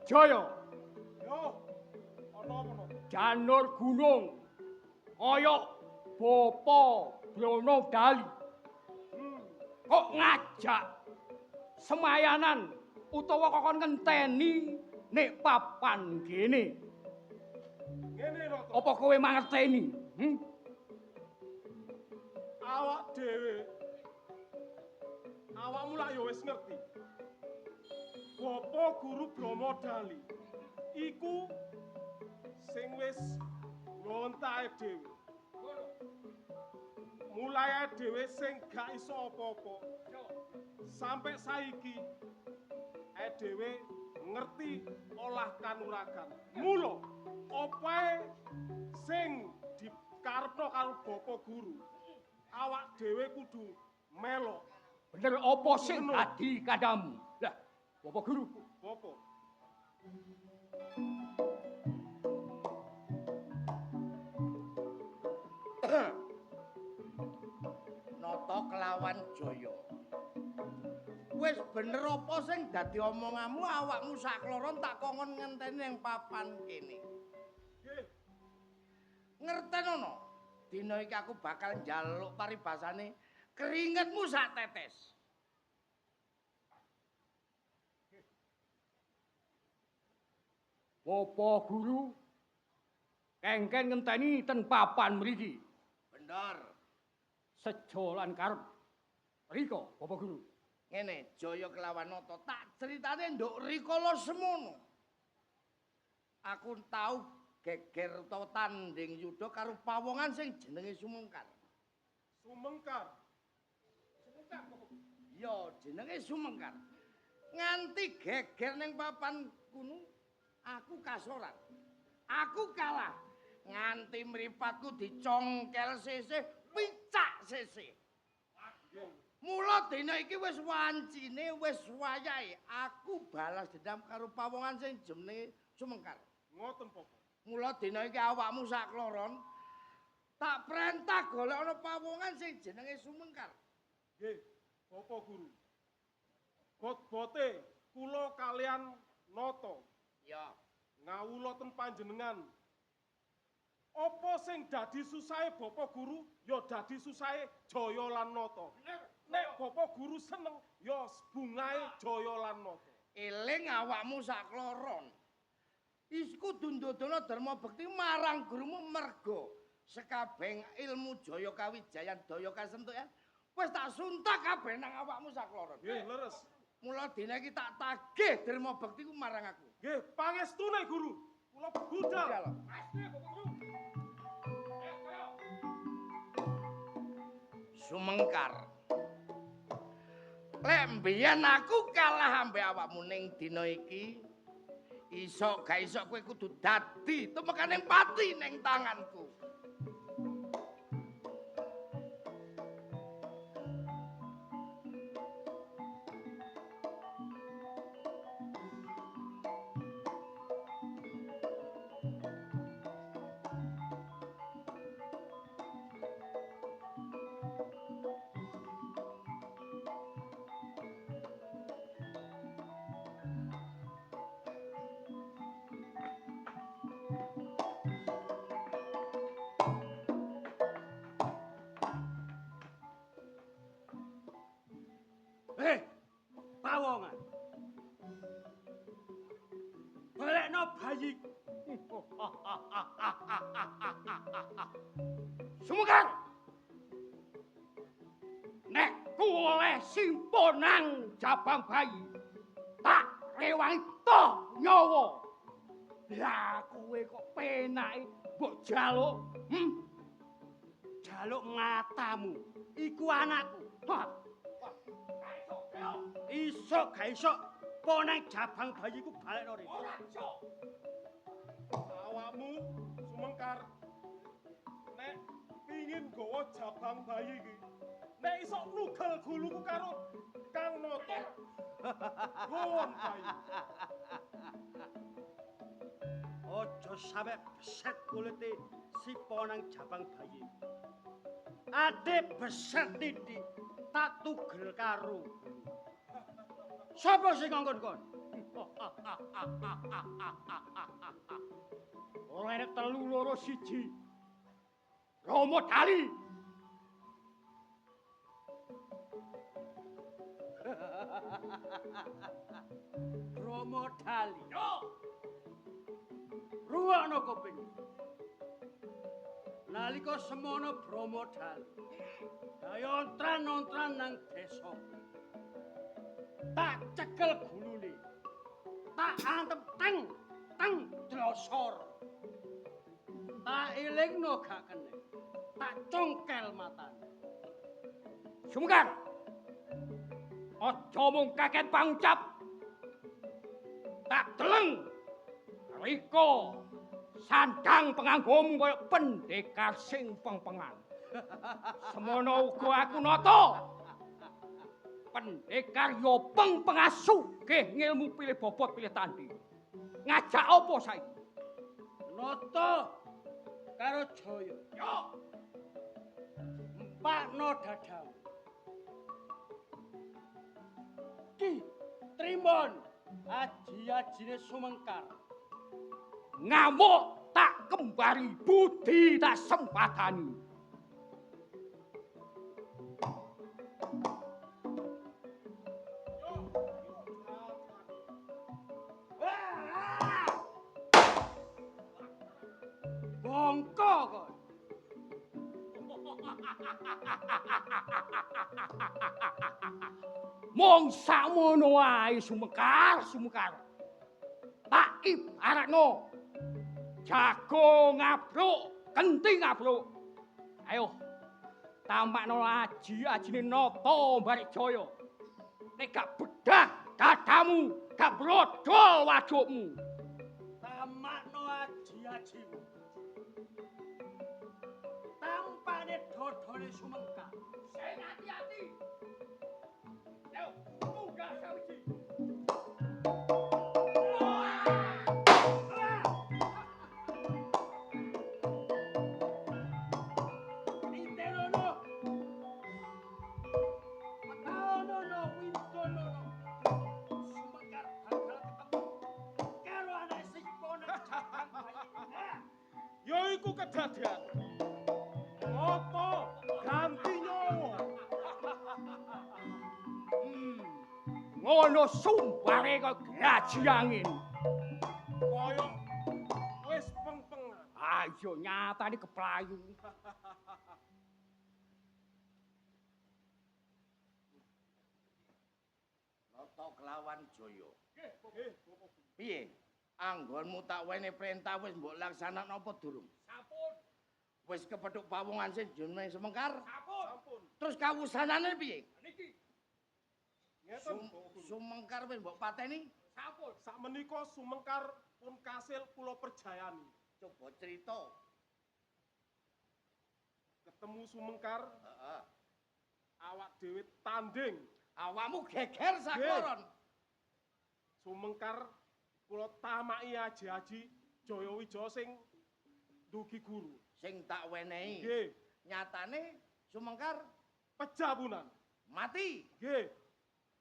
Jaya. Yo, ana apa no? Janur gunung. Kaya Bapa Bronodali. Kok ngajak semayanan utawa kokon ngenteni nek papan kene. Ngene lho to. Apa kowe mangerteni? Awak dhewe. Awakmu lak yo wis ngerti. Bapa Guru Bronodali iku sing wis ngontae dhewe. Mulai dhewe sing gak iso apa-apa. Sampai saiki dhewe ngerti olah kanuragan. Mula opae sing dikarepno karo Bapa Guru. Awak dhewe kudu melok. Bener apa sing dadi kandhamu? Lah, Bapak Guru. Bapa. Nata kelawan Jaya. Wis bener apa sing dadi omonganmu awakmu sakloron tak kongon ngenteni ning papan kene. Nggih. Ngertenono, dina iki aku bakal njaluk paribasane keringetmu sak tetes. Bapak Guru kengken ngenteni ten papan mriki. Bener. Sejo lan karep. Rika, Bapak Guru. Ngene, Jaya kelawan Nata tak critane nduk rikala semono. Aku tau geger utawa tanding yuda karo pawongan sing jenenge Sumengkar. Sumengkar. Sumengkar Bapak. Iya, jenenge Sumengkar. Nganti geger ning papan kuno, aku kasoran. Aku kalah. Nganti mripatku dicongkel sisih, picak sisih. Mula dina iki wis wancine, wis wayahe aku balas dendam karo pawongan sing jenenge Sumengkar. Ngoten Bapak. Mula dina iki awakmu sakloron tak perintah golek ana pawongan sing jenenge Sumengkar. Nggih, Bapak Guru. Bot-bote kula kalian Nata Ya, ngawula ten panjenengan. Apa sing dadi susahe Bapak Guru ya dadi susahe Jaya lan Nata. Nek Bapak Guru seneng ya bungahe Jaya lan Nata. eling awakmu sakloron. Isku dundodono dharma bekti marang gurumu merga sekabeng ilmu Jaya kawijayan daya kasentukan wis tak suntak kabeh nang awakmu sakloron. Nggih, leres. Mula dina iki tak tagih dharma bektiku marang aku. Nggih, pangestune Guru. Kula budal. Budal. Sumengkar. Lek mbiyen aku kalah ambek awakmu ning dina iki, iso gak iso kowe kudu dadi tumekaning pati ning tanganku. Pawongan. Balekno bayi. Sumengkar. Nek oleh simponang jabang bayi, tak rewangi to nyawa. Lah kowe kok penake mbok jaluk? Jaluk matamu. Iku anakku. Iso gak iso poneng jabang bayiku balekno rene. Ora iso. Awakmu Sumengkar nek pingin gawa jabang bayi iki. Nek iso nugel guluku karo Kang Nata. Nuwun bayi. Ojo sampe beset kulite si poneng jabang bayi. Ade beset titik tak tugel karo. Sapa sing ngongkon kon? Ora enek telu loro siji. Rama Dali. Rama Dali. Yo. Ruwono kuping. Nalika semana Brahma Dali. Kaya ontran-ontran nang desa. Tak cekel gulune. Tak antep teng drosor. Tak elingno gak kene. Tak congkel matane. Sumkar. Aja mung kaket pangucap. Tak deleng. Riko sandang penganggomu kaya pendekar sing pengpengan. Semono uga aku nata. Pendekar yo pengpengasu nggih ngilmu pilih bobot pilih tandhi. Ngajak apa saiki? Nata karo Jaya. Yo. Empakno dadamu. Ki Trimon aji-ajine Sumengkar. Ngamuk tak kembari budi tak sempadani. Bongko kok. Mong sakmono wae Sumengkar. Tak ibaratno jago ngabruk, kenting ngabruk. Ayo, tamakno aji-ajine nata Barik Jaya. Nek gak bedah dadamu, gak brodol wadukmu. Tamakno aji-ajimu. Tampane dodone Sumengkar. Sing hati-hati. Ayo, munggah sawiji. Ya iku kedadian. Apa ganti nyawa? Ngono sumbare kok gaji angin. Kaya wis pengpengan. Ayo nyatane keplayu. Nata kelawan Jaya. Nggih, Bapak. Piye? Anggonmu tak wene perintah wis mbok laksanakno apa durung? Sampun. Wis kepethuk pawongan sing jenenge Semengkar? Sampun. Terus kawusanane piye? Niki. Ngeten, Sumengkar wis mbok pateni? sampun. Sakmenika Sumengkar pun kasil kula perjayani. Coba cerita. Ketemu Sumengkar, Heeh. awak dhewe tanding. Awakmu geger sakloron. Sumengkar kula tamaki aji-aji Jaya Wijaya sing ndugi guru. Sing tak wenehi. Nggih, Nyatane Sumengkar pejabunan. mati. Nggih.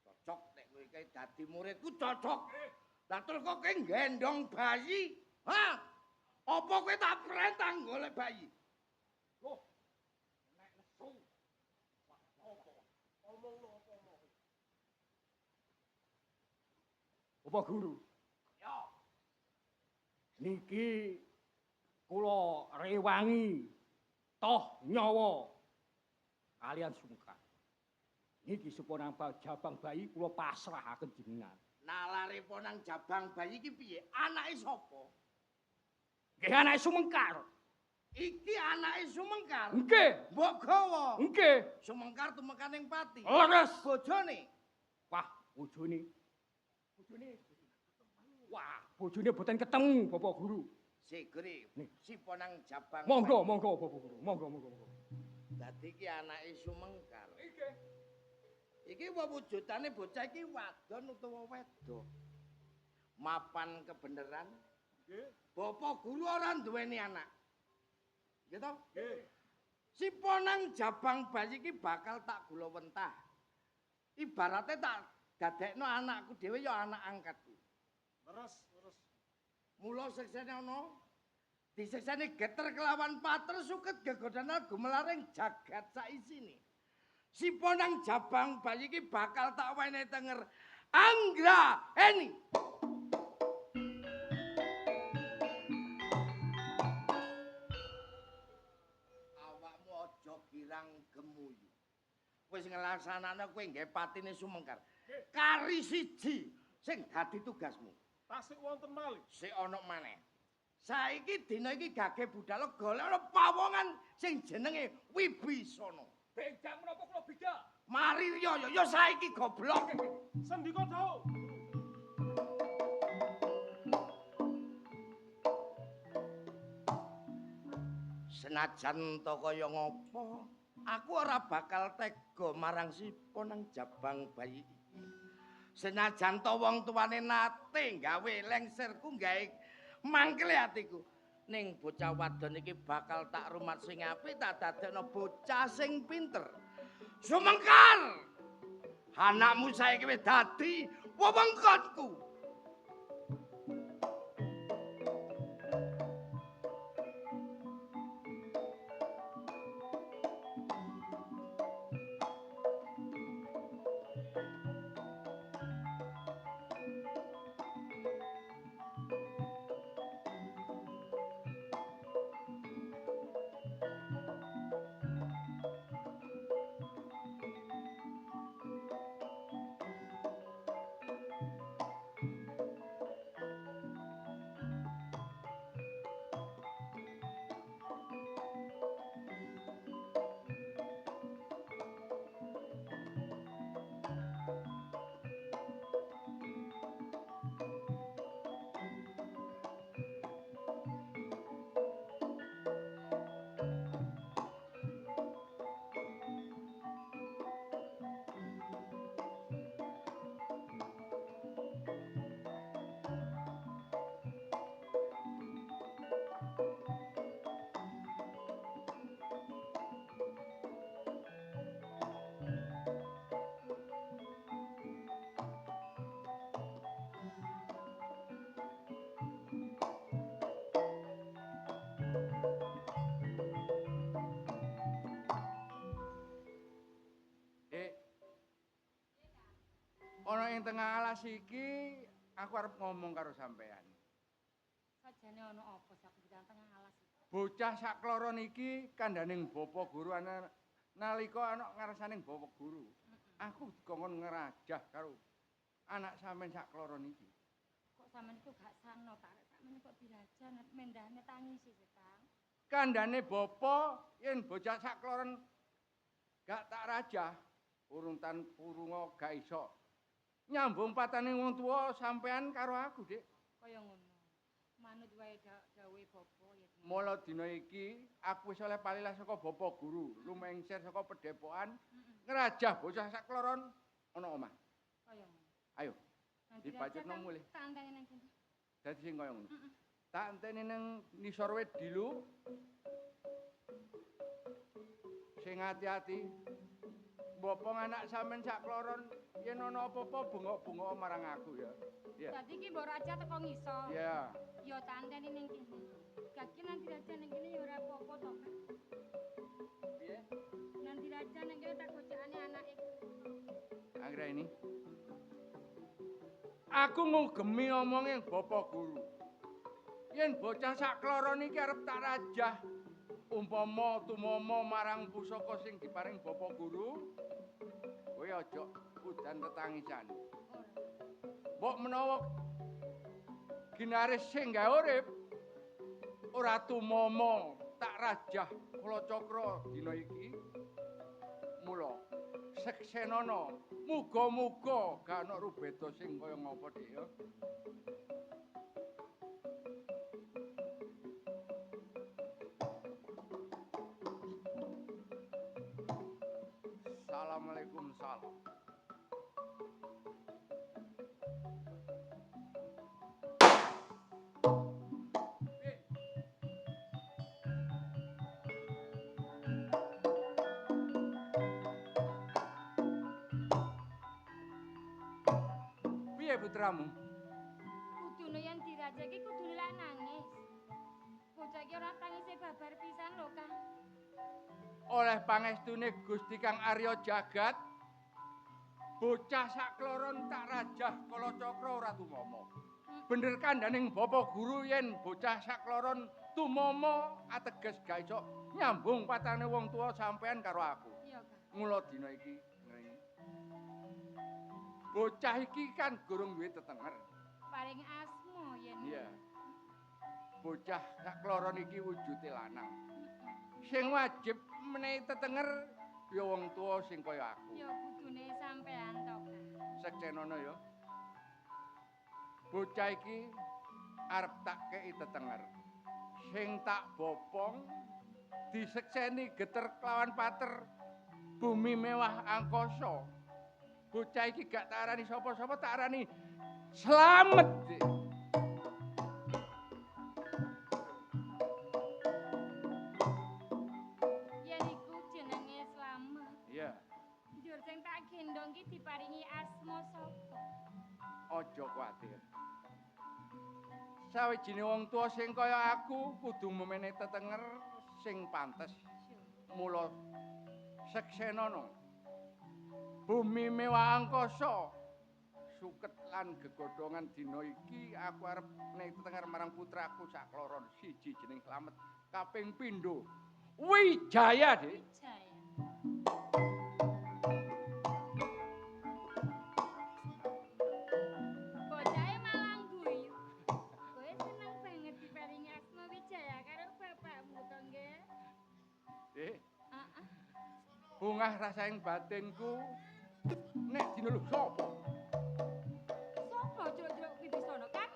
Cocok nek kowe iki dadi muridku cocok. Lah terus kok kowe gendong bayi? Hah? Apa kowe tak perintah golek bayi? Loh. Nek nesu. Apa? Omongno apa mau. Bapak Guru. Ya. Niki kula rewangi toh nyawa kalian Sumengkar. Niki supaya jabang bayi kula pasrahaken jenengan. Nalare ponang jabang bayi iki piye? Anake sapa? Nggih anake Sumengkar. Iki anake Sumengkar. Nggih, Mbok gawa. nggih. Sumengkar tumekaning pati. Leres. Bojone. Wah, bojone. Wah, bojone boten ketemu, Bapak Guru. Sigri, Nih. si ponang jabang. Monggo, monggo, Bapak Guru. Monggo. Dadi iki anake Sumengkar. Iki wujudane bocah iki wadon utawa wedok. Mapan kebeneran. Nggih. Bapak Guru ora duweni anak. Gitu? Nggih. Si ponang jabang bayi iki bakal tak gula wentah. Ibaratnya tak dadekno anakku dhewe ya anak angkatku. Leres. Mula seksene ana disekseni geter kelawan pater suket gegodan gumelaring jagat saisine. Si ponang jabang bayi iki bakal tak wene tenger Anggra Eni. Awakmu aja girang gemuyu. Wis ngelaksanane kowe nggih patine Sumengkar. Kari siji sing dadi tugasmu. Tasik wonten malih. Sik ana maneh. Saiki dina iki gage budal golekno pawongan sing jenenge Wibisana. Benjang menapa kula bida? Mari riyo ya saiki goblok. Sendika dawuh. Senajan to kaya ngopo, aku ora bakal tega marang si ponang jabang bayi iki. Senajan to wong tuane nate gawe lengserku gawe mangkele atiku. Ning bocah wadon iki bakal tak rumat sing apik, tak dadekno bocah sing pinter. Sumengkar! Anakmu saiki wis dadi wewengkonku. Ana ing tengah alas iki aku arep ngomong karo sampean. Sajane ana apa sak tengah alas iki? Bocah sakloron iki kandhaning bapa guru ana nalika ana ngarsaning bapa guru. Aku dikongkon ngerajah karo anak sampean sakloron iki. Kok sampean iku gak sano tak sakmene kok diraja mendahne tangisi sih, Kang. Kandhane bapa yen bocah sakloron gak tak rajah, uruntan purunga gak iso nyambung patane wong tuwa sampean karo aku, Dik. Kaya ngono. Manut wae gawe bapa ya. Mula dina iki aku wis oleh palilah saka bapa guru, lumengser saka pedepokan, ngerajah bocah sakloron ana omah. Kaya ngono. Ayo, dipacutno mulih. Tak anteni nang kene. Dadi sing kaya ngono. Tak enteni nang nisor wit dilu. Sing ati-ati. Bapa anak sampean sakloron yen ana apa-apa bengok-bengok marang aku ya. Iya. Dadi iki mbok raja teko ngisor. Iya. Ya tak anteni ning kene. Gaki nanti raja ning kene ya ora apa-apa to, Kang. Piye? Nanti raja ning kene tak gojekane anake. Anggra ini. Aku ngugemi omonging Bapak Guru. Yen bocah sakloron iki arep tak rajah umpama tumama marang pusaka sing diparing Bapak Guru, kowe aja udan tetangisan. Mbok menawa ginaris sing gawe urip ora tumama tak rajah kula cakra dina iki. Mula seksenana muga-muga gak ana rubeda sing kaya ngapa Dik ya. Assalamualaikum salam. Kudu remaja iki kudu lak nangis. Bocah iki ora tangise babar pisan lho, Kang. Oleh pangestune Gusti Kang Arya Jagat, bocah sakloron tak rajah kala cakra ora tumomo. Bener kandhaning Bapak Guru yen bocah sakloron tumomo ateges ga iso nyambung patane wong tuwa sampean karo aku. Iya, Kang. Mula dina iki ngene. Bocah iki kan gurung duwe tetenger. Paring asma yen. Iya. Bocah sakloron iki wujude lanang. Sing wajib menehi tetenger ya wong tuwa sing kaya aku. Ya kudune sampean to, Kang. Seksenono ya. Bocah iki arep tak kei tetenger. Sing tak bopong disekseni geter kelawan pater bumi mewah angkasa. Bocah iki gak tak arani sapa-sapa, tak arani Slamet. Yen iku jenenge Slamet. Iya, Njur sing tak gendong ki diparingi asma sapa? aja kuwatir. Sawijine wong tuwa sing kaya aku kudu memenehi tetenger sing pantes. Mula seksenono. Bumi mewah angkasa. Suket lan gegodhongan dina iki aku arep menehi tetenger marang putraku sakloron siji jeneng Slamet, kaping pindho Wijaya, Dik. Wijaya. Bocahe malang guyu. Kowe seneng banget diparingi asma Wijaya karo bapakmu to, nggih? Dik, Heeh. bungah rasaing batinku nek dina lho sapa? Sopo jruk-jruk Wibisana, Kang?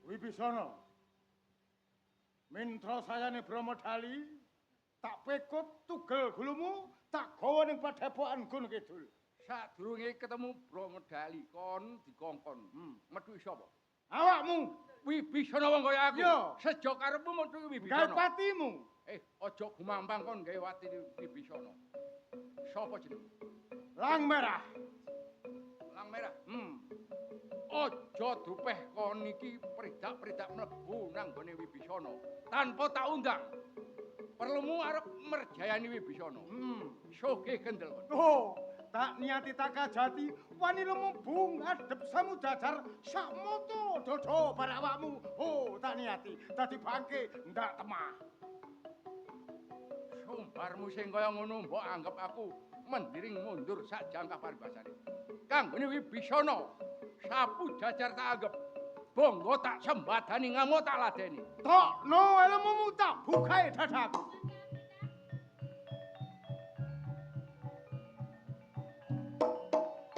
Wibisana, mintra sayane Brahmadali, tak pekut tugel gulumu, tak gawa ning padepokan Gun Kidul. Sadurunge ketemu Brahmadali kon dikongkon. Metu sapa? Awakmu, Wibisana wong kaya aku. Iya. Sejak karepmu metu gawe Wibisana. patimu. Aja gumampang kon gawe wati Wibisana. Sapa jeneng? Lang merah. Lang merah. Aja dupeh kon iki pridak-pridak mlebu nang gone Wibisana tanpa tak undang. Perlumu arep merjayani Wibisana. Sugih kendel kon. Oh, tak niati tak kajati, wani lumubung adep samudajar sakmoto dodo para awakmu. Oh, tak niati, dadi bangke ndak temah. Sumbarmu sing kaya ngono mbok anggap aku mendiring mundur sak jangkah paribasane. Kanggone Wibisana, sapu jajar tak anggap. Bonggo tak sembadani ngamo tak ladeni. Tok no ilmumu tak bukae dadaku.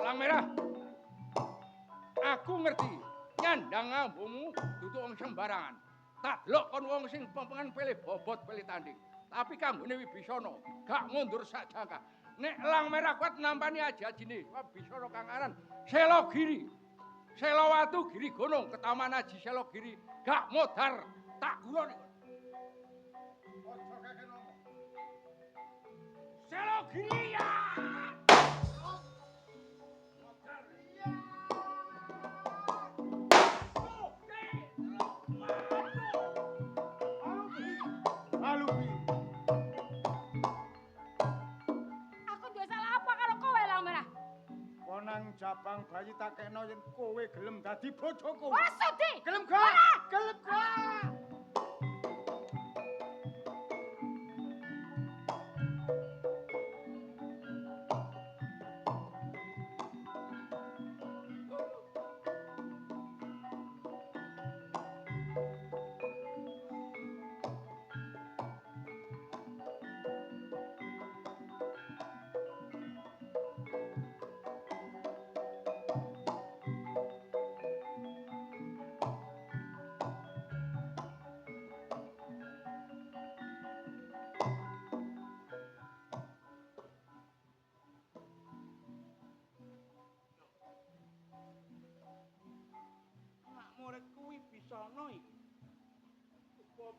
Lang merah. Aku ngerti, nyandang ngambumu dudu wong sembarangan. Tak delok kon wong sing pempengan pilih bobot pilih tanding. Tapi kanggone Wibisana gak mundur sak jangkah. Nek lang merah kuat nampani aja-ajine Wibisana Kang Aran Selogiri. Selowatu Giri Gunung ketaman Aji Selogiri gak modar tak guroni. Ojo kakek ngomong. Selogiri ya. Alupi, Aku duwe salah apa karo kowe, Lang Merah? konang jabang bayi tak kena yen kowe gelem dadi bojoku. Ora sudi. Gelem gak? Gelem gak?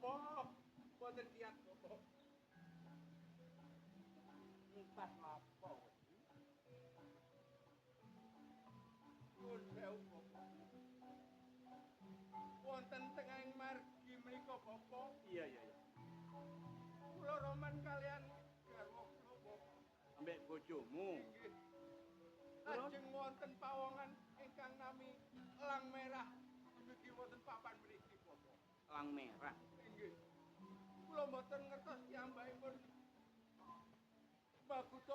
Bopo. Mboten kiat, Bopo. Pas napa? Nuwun sewu, Bopo. Wonten tengahing margi menika, Bopo. Iya. Kula roman kalian garwa kula, Bopo. Ambek bojomu. Inggih. Lajeng wonten pawongan ingkang nami Elang Merah dumugi wonten papan mriki, Bopo. Elang merah. Inggih. Kula mboten ngertos piyambakipun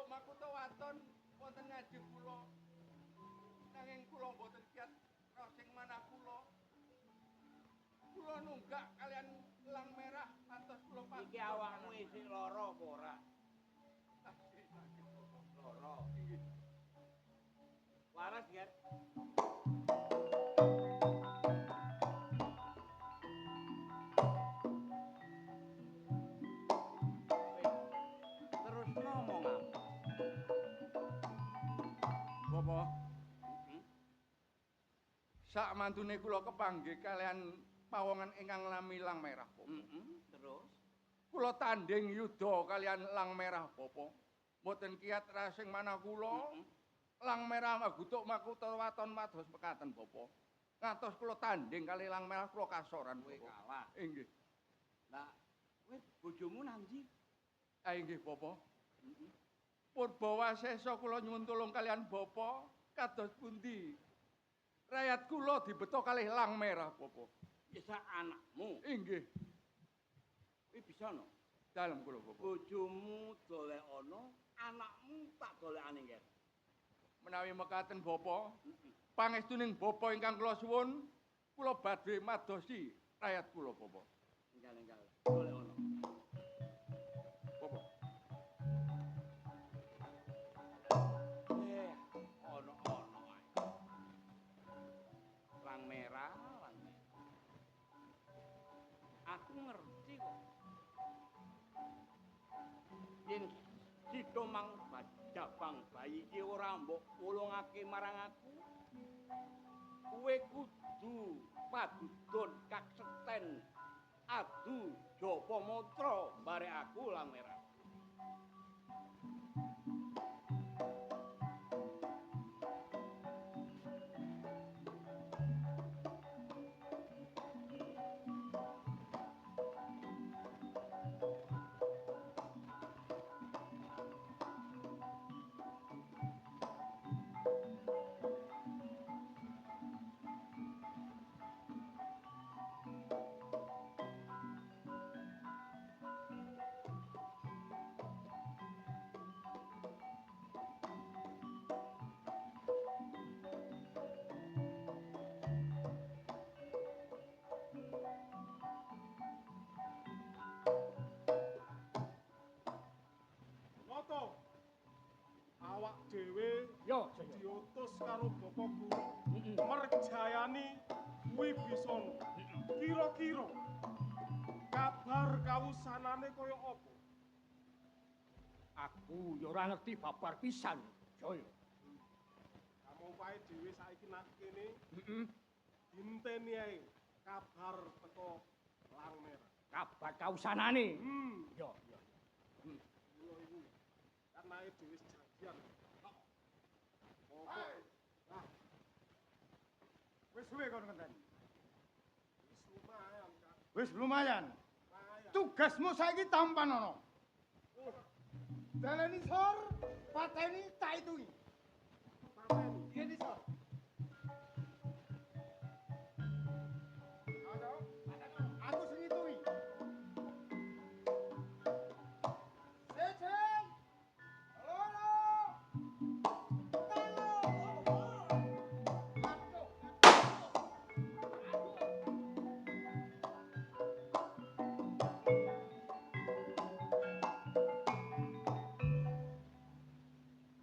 makuta waton wonten ngajeng kula. Nanging kula mboten kiat rosing manah kula. Kula nunggak kalian Elang Merah ngantos kula Iki panggung. awakmu isih lara apa ora? Sakit, Bopo. Lara. Inggih. Waras, Ger. Terus ngomong apa? Bopo, Heeh. sak mantune kula kepanggih kalian pawongan ingkang nami Elang Merah, Bopo. Terus Kula tanding yuda kalian Elang Merah, Bopo. Mboten kiat rasing manah kula. Elang Merah magutuk makuta waton mados mekaten, Bopo. Ngantos kula tanding kali Elang Merah kula kasoran, kowe Bopo. kalah. Inggih. Lah, kowe bojomu nang ndi? Ah inggih, Bopo. Heeh. Purbawasesa kula nyuwun tulung kalian Bapa kados pundi? Rakyat kula dibeto kalih Elang Merah, Bapa. Isa anakmu. Inggih, Kuwi bisa no. dalem kula, Bapa. Bojomu dolek ana, anakmu tak dolekane, Ger. Menawi mekaten, Bapa, Heeh. pangestuning Bapa ingkang kula suwun, kula badhe madosi rakyat kula, Bapa. Enggal dolek ana. Bapa. Ono ae. Lang merah. Aku ngerti kok. Yen sida mang jabang bayi iki ora mbok wolongake marang aku. Kowe kudu padudon kaksetten adu japa matra barek aku lang merah. Noto. Awak dhewe Yo, diutus karo Bapak Guru merjayani Wibisana. Kira-kira kabar kawusanane kaya apa? aku yo ora ngerti babar pisan, Jaya. Kamu pae dhewe saiki nang kene Heeh. dinteni ae kabar teko Lang Merah. Kabar kausanane. Yo. Kula iku kan nae dhewe janjian. Apa? Wis suwe kon ngenteni. Wis lumayan, Kak. Wis lumayan. Lumayan. Tugasmu saiki tampan ana. Daleni sor, pateni tak itungi. Pateni. Yen iso. Aku sing ngitungi. Siji, loro, telu.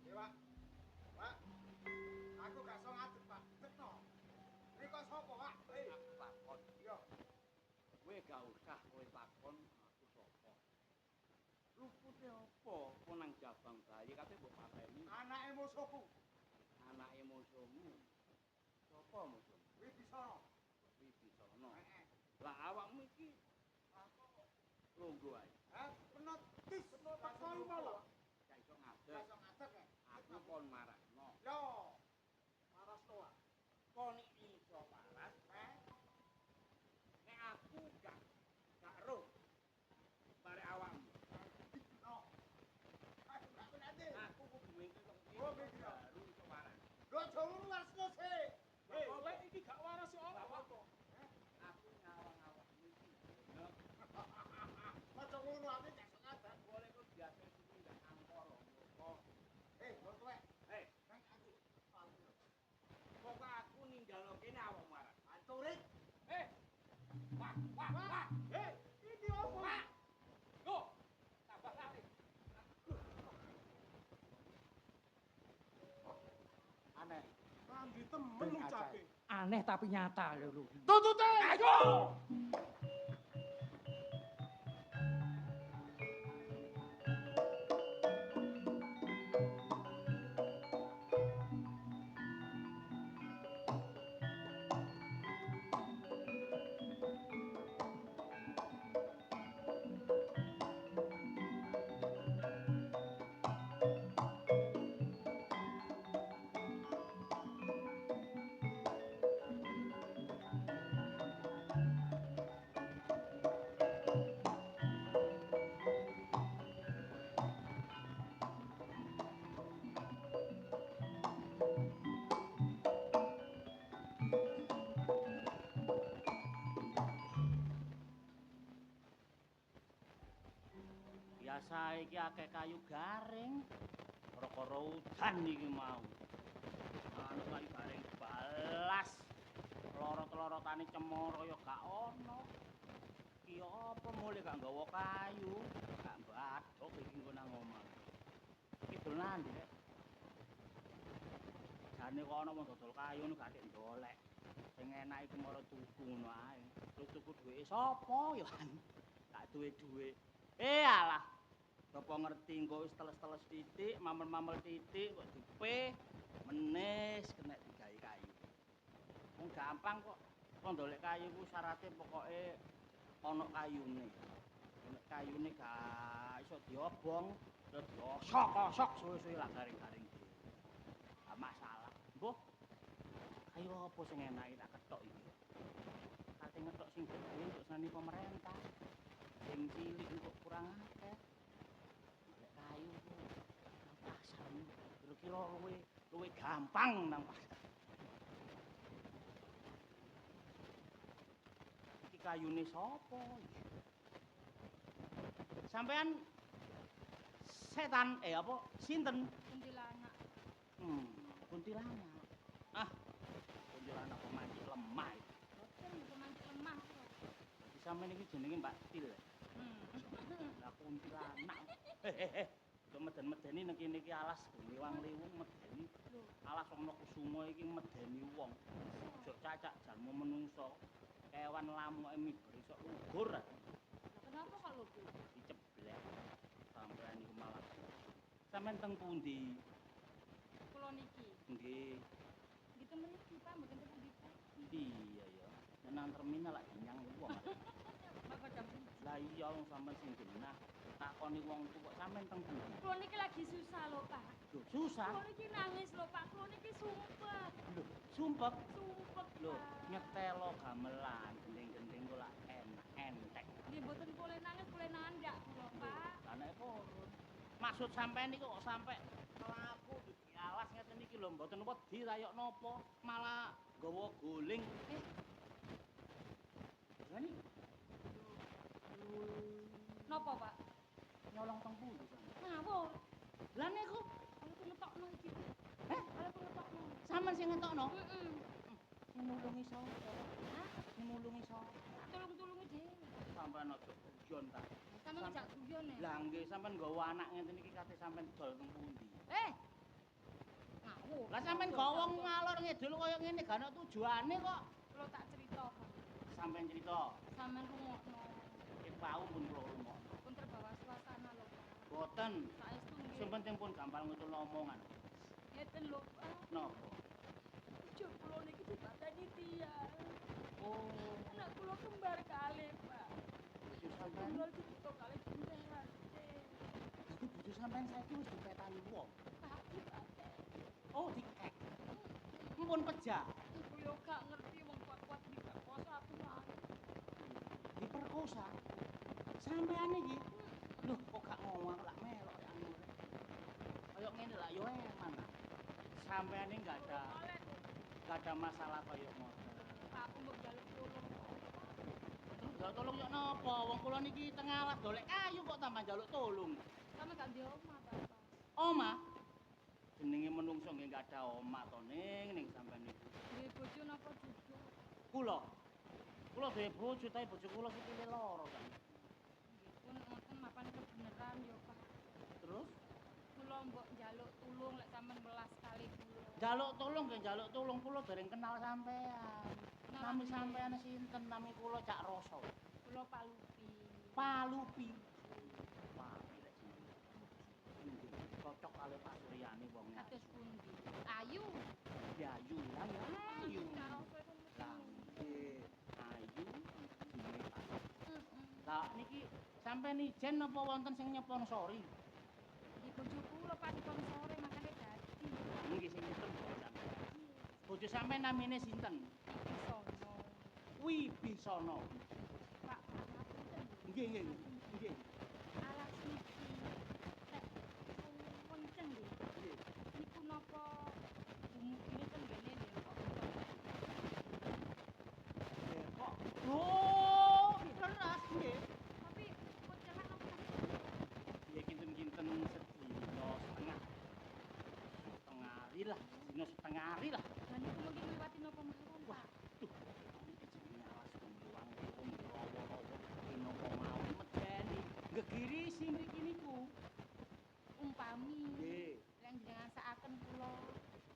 Dewa. Pak. Aku gak iso ngadeg, Pak. Cetno. Riko sapa, Pak? Aku takon. Yo. Kowe gak usah kowe takon aku sapa. Lupute apa kowe nang jabang bayi kate mbok pateni Anake musuhku. anake musuhmu. Sapa musuhmu? Wibisana. Wibisana. Lah awakmu iki Aku Lungguh ae. Hah? Penotis kayu malah. Gak iso ngadeg. Aku kon marakno. Yo. Paras toa. Kon iso waras, nek aku gak roh. Bare awakmu. Aku kudu mengko kok Oh, mikir. baru iso waras. Lho aja ngono warsno sik. Kowe iki gak waras yo apa? Aku nyawang awakmu iki. Aja ngono ati gak sengaja. Boleh kok biasa iki gak angkor. Lho tuwek. Nang aku. Pokok aku ninggalo kene awakmu waras. Anturik. Wah, wah, wah. Iki opo? Yo, tambah lari. Aneh. Randi temen ucape. Aneh tapi nyata lho. Tutute. Ayo! Biasa iki akeh kayu garing. Karo-karo udan iki mau. Anu kayu garing balas. Lorot-lorotane cemara ya gak ono. Ki apa mulih gak nggawa kayu? Gak bathok iki nggo nang omah. Iki dolan ndi, Rek? Jane kok ana wong dodol kayu ngono gak ndolek. Sing enak iku mara tuku ngono ae. Terus tuku duweke sapa ya? Gak duwe dhuwit. Alah. Bapak ngerti engko wis teles-teles titik, mamel-mamel titik kok dipe menes kena digawe kayu. Wong gampang kok. Kondolek kayu ku syaratnya pokoke ana kayune. Nek kayune gak iso diobong, terus diosok-osok suwe-suwe lah garing-garing dhewe. Gak masalah. Mbuh. Kayu apa sing enak tak ketok iki? Kate ngetok sing gedhe untuk senani pemerintah. Sing cilik kok kurang akeh. Nek kayu ku nang pasar kira-kira luwe gampang nang pasar. Iki kayune sapa iki? Sampean setan apa sinten? Kuntilanak. Kuntilanak. Ah, kuntilanak pemanci lemah. Boten pemanci lemah kok. Jadi sampean iki jenenge Mbak Til. Lah kuntilanak. Kok meden-medeni nek kene iki alas liwang-liwung medeni. Alas ana kusumo iki medeni wong. Ojo cacak jalmu menungso. Kewan lamuke miber iso lugur. Kenapa kok lho, Bu? Diceblek. Sampean niku malah. Sampean teng pundi? Kula niki. Nggih. Gitu meniki, Pak, mboten teng pundi. Iya ya. Nang terminal lak dinyang wong. Bapak jam Lah iya wong sampean sing genah. Takoni wong tuwa sampean teng pundi? Kula niki lagi susah lho, Pak. Lho, susah. Kula niki nangis lho, Pak. Kula niki sumpah. Lho, sumpek. Sumpah, Lho, Pak. nyetelo gamelan, gending-gending kula entek. Nggih mboten boleh nangis, boleh nandak kula, Pak. Anake purun. Maksud sampean niku kok sampe mlaku di alas ngeten iki lho mboten wedi rayok napa, malah nggawa guling. Lah niki Napa, Pak? nyolong teng pundi sampean? Ngawur. Lah niku, Kalau pengetokno iki. eh, Kalau pengetokno. sampean sing ngetokno? Heeh. Sing nulungi sapa? Hah? Sing nulungi sapa? Tulung-tulungi dhewe. Sampean aja guyon ta. Sampeyan jak guyon ya. Lah nggih sampean nggawa anak ngeten iki kate sampean dol teng pundi? Ngawur. Lah sampean gawa wong ngalor ngidul kaya ngene gak ana tujuane kok. Kula tak cerita, Pak. Sampean cerita, Sampeyan rungokno. iki pau pun kula rumah. Pun terbawa suasana lho, Pak. Boten, Saestu nggih. sing penting pun gampang ngutul omongan. Ngeten lho, Pak. Napa? Bojo kula niki dipateni tiyang. Oh, Anak kula kembar kalih, Pak. bojo sampean Kula foto kali bunteran. Dadi bojo sampean saiki wis dipetani wong. Tapi Pak. Oh, dikek. Mumpun pejah. Iku yo gak ngerti wong kuat-kuat diperkosa aku mah. Diperkosa. Sampean iki. Loh, kok gak ngomong lak melok ya anu. Kayak ngene lah yo eman. Sampean iki gak ada masalah kayak ngoten. Pak aku mau jaluk tolong. Terus gak tolong yo napa? Wong kula niki tengah alas golek kayu kok tambah njaluk tolong. Sama gak di omah, Bapak. Oma. Jenenge menungso nggih gak ada oma to ning sampean niku. Duwe bojo napa judo? Kula. Kula duwe bojo tapi bojo kula sikile loro kan. Nggih pun ngoten mapan kebeneran yo, Pak. Terus Kula mbok njaluk tulung lek sampean welas kali kula. njaluk tolong nggih njaluk tolong kula dereng kenal sampean. Kenal Nami piye? sampean sinten? Nami kula Cak Rasa. Kula Palupi. Palupi. Palupi lek jenenge. Cocok kali Pak Suryani wong Kados pundi? Ayu. Ayu, ayu. Karo kowe pun Lah nggih, ayu jenenge Pak. Heeh. Lah niki sampean ijen napa wonten sing nyeponsori? Di bojo kula Pak sponsore makane dadi. Nggih sing nyeten sampean. Bojo sampean namine sinten? Iki sono. Wibisono. Pak, ngapunten. Nggih, nggih, nggih. Alas niki. Nek kenceng nggih. Nggih. Niku napa bumbu ten ngene nggih kok. Kok oh, leres nggih. Tapi kok jalan napa? Ya kinten-kinten sedina setengah. Setengah hari lah, sedina setengah hari lah. Lah niku mungkin liwati napa mawon, Pak? Duh, iki jenenge alas kumpulang rawa-rawa dina kok mau medeni. Gegirisi mriki niku. Umpami Nggih. lek jenengan sakaken kula,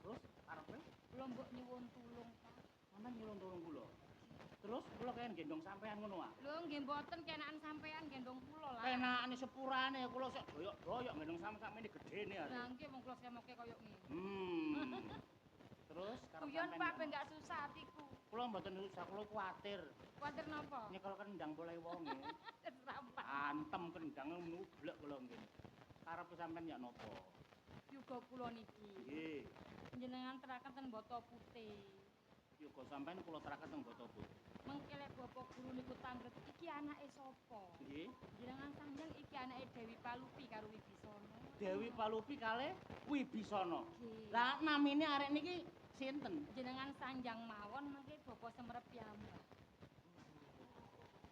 Terus karepe kula mbok nyuwun tulung, Pak. sampean nyuwun tolong kula. Terus kula kaya gendong sampean ngono ah. Lho nggih mboten kenaan sampean gendong kula lah. Penakane sepurane kula sok doyok-doyok gendong sampean gedene Lah arek. nggih wong kula semoke koyo ngene. Terus karep Guyon sampean Pak ya? ben gak susah atiku. Kula mboten usah kula kuwatir. Kuwatir napa? Nyekel kendang boleh wonge. Rampak. Antem kendang nublek kula nggih. Karepe sampean ya napa? Yuga kula niki. Nggih. Jenengan teraken ten Boto Putih. Yoga sampean kula teraken teng Boto Putih. Mengke lek Bapak guru niku tanglet iki anake sapa? Nggih. Jenengan sanjang iki anake Dewi Palupi karo Wibisono. Dewi Palupi kalih Wibisono. Nggih. Lah namine arek niki sinten? Jenengan sanjang mawon mengke Bapak Semerep piyambak.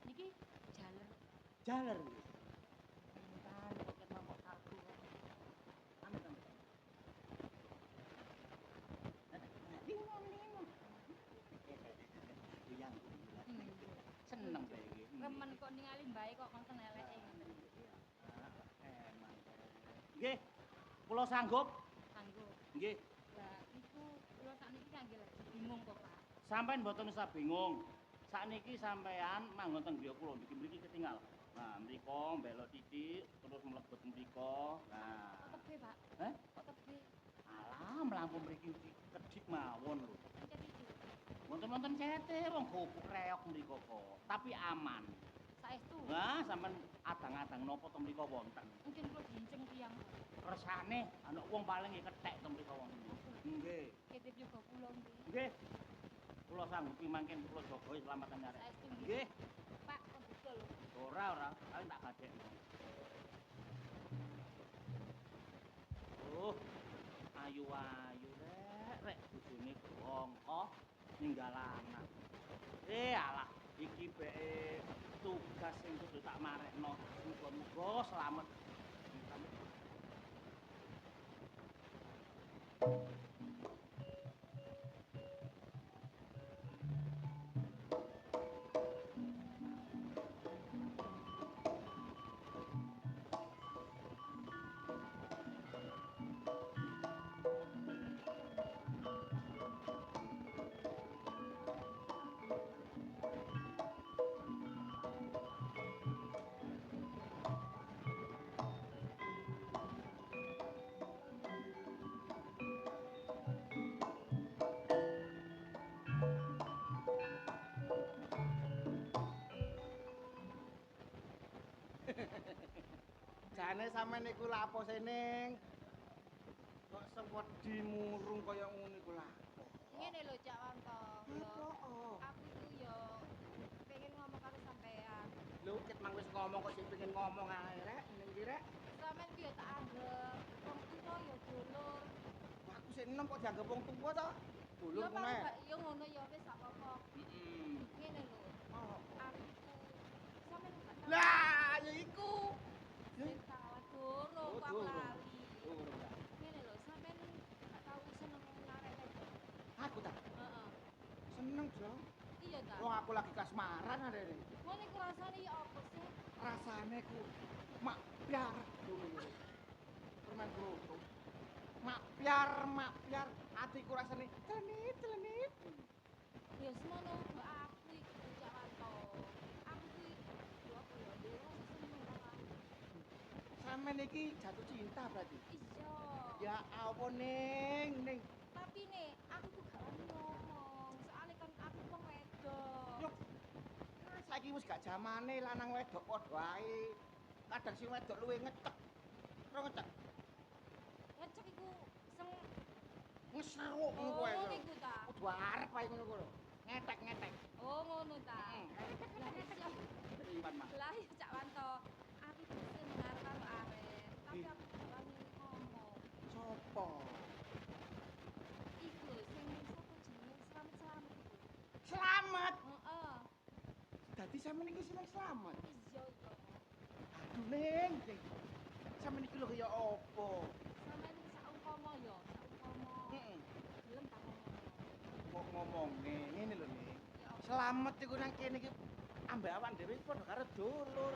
Niki jaler. Jaler nggih. Entar kok nampak kartu. Anu kan. Yang seneng bae iki. Remen kok ningali mbae kok konten eleke ngoten. Eman. Nggih. Kula sanggup. Sanggup. Nggih. Lah niku kula sakniki kangge lagi bingung kok, Pak. Sampeyan mboten usah bingung. Sakniki sampean manggon teng griya kula mriki ketinggal. Nah, mriko mbelok titik terus mlebet mriko. Nah. Kok tebe, Pak? Heh? Kok tebe? Alah, mlampah mriki kedhik mawon lho. Pancet iki. Wonten-wonten cete wong gobuk reok mriko kok, tapi aman. Saestu. Wah, sampean adang-adang napa to mriko wonten. Mungkin kula diinceng tiyang. Kersane ana wong paling kethek to mriko wonten. Nggih. Ketip juga kula nggih. Nggih. Kula sanggupi mangken kula jaga slamet nyarek. Saestu Nggih. Pak, kok betul lho. Ora, paling tak gadekno. Oh, ayu-ayu rek bojone bongko ninggal anak. Alah, iki beke tugas sing kudu tak marekno. Muga-muga slamet. Jane sampean niku lha apa sening? Kok sewedi murung kaya ngono iku lha. Ngene lho Cak Wanto. Aku iku yo pengen ngomong karo sampean. Lho ket mang wis ngomong kok sing pengen ngomong ae rek ning iki rek. Sampeyan ku yo tak anggap wong tuwa yo dulur. Aku sik enom kok dianggap wong tuwa to. Dulur Yo meneh. yo ngono yo wis gak apa-apa. Ngene lho. Aku iku sampeyan gak tahu. Lah ya iku. Sing salah durung kok aku durung. lali. Durung ta. Ngene lho, sampeyan gak tahu seneng arek wedok. Aku ta Heeh. seneng, Jo. Iya ta. Wong aku lagi kasmaran arek. Ngene ku rasane yo apa sih? Rasane ku mak piar ngono. Permen kroto. Mak piar atiku rasane telenit. Ya semono uga aku iku Cak Wanto. Aku kuwi yo apa yo dewe seneng karo aku. Sampeyan iki jatuh cinta berarti. Iya. Ya apa ning. Tapi nih, aku tuh gak wani ngomong. Soalnya kan aku wong wedok. Yo. Saiki wis gak zamane lanang wedok padha ae. Kadang sing wedok luwe ngecek. Ora ngecek. Ngecek iku seng Ngesawuk ngono kuwi. ngono iku ta. Kudu arep ae ngono kuwi. Ngetek. Oh, ngono ta. Lah Iman mah. lah ya Cak Wanto. Aku tuh seneng karo arek, tapi aku gak wani ngomong. Sopo? Iku lho sing sapa jenenge selamat-selamat iku. Selamat. Heeh. Dadi sampeyan iki seneng selamat. Iya iya. Aduh ning. Sampeyan iki lho kaya apa? Sampeyan iki saumpama ya, saumpama. Heeh. Gelem tak ngomong. Kok ngomongne ngene lho ning. Ya apa? Selamat iku nang kene iki ambek awak dhewe padha karo dulur.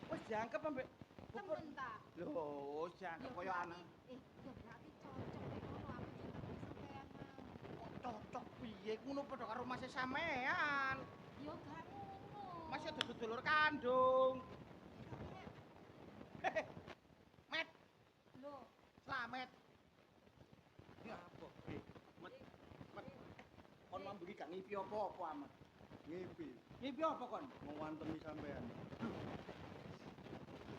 Wis dianggep ambek Temen ta. lho, wis dianggep kaya anak. Ya berarti cocok nek ngono aku jenenge sampean mang. Kok cocok piye ngono padha karo masih sampean. Yo gak ngono. Masih dudu dulur kandung. Met, Lho, slamet. Ya apa? Met. Kon mambengi gak ngipi apa-apa amat. Ngipi, Ngipi apa kon? mewantemi sampean.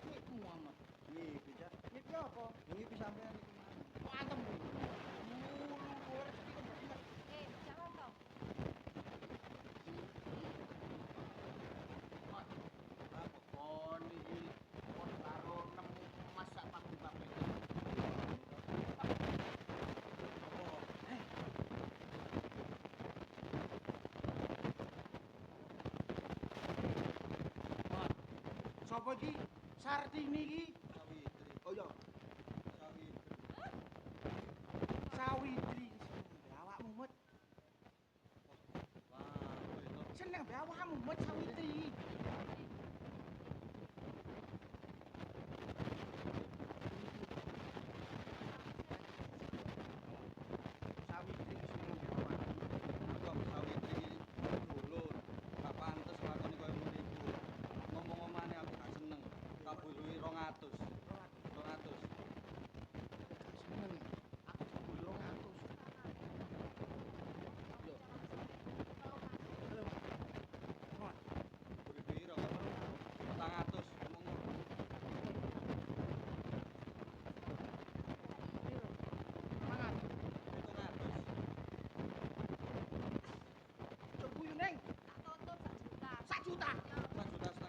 Iku amat. Ngipi, Cak. Ngipi apa? Ngipi sampean iki. Kok antem iki? Luwes iki kok bener. jangan toh. Apa kon iki kon karo nemu masak pagi-pagi. Sapa iki? Sartini iki. Sawitri. Oh iya, Sawitri. Sawitri. Awakmu mut. Wah, itu Seneng be awakmu mut Sawitri. Sawitri seneng be awakmu. kok Sawitri iki dulur. Gak pantes lakoni koyo ngono iku. Ngomong-omongane aku gak seneng. Tak buluhi 200. 200. Seneng. Aku jebul 200. Yo. Mut. Buri piro kok? 400 ngomong. Mangan. 700. Coba yo neng. Tak tuntut 1 juta. 1 juta. 1,5 juta.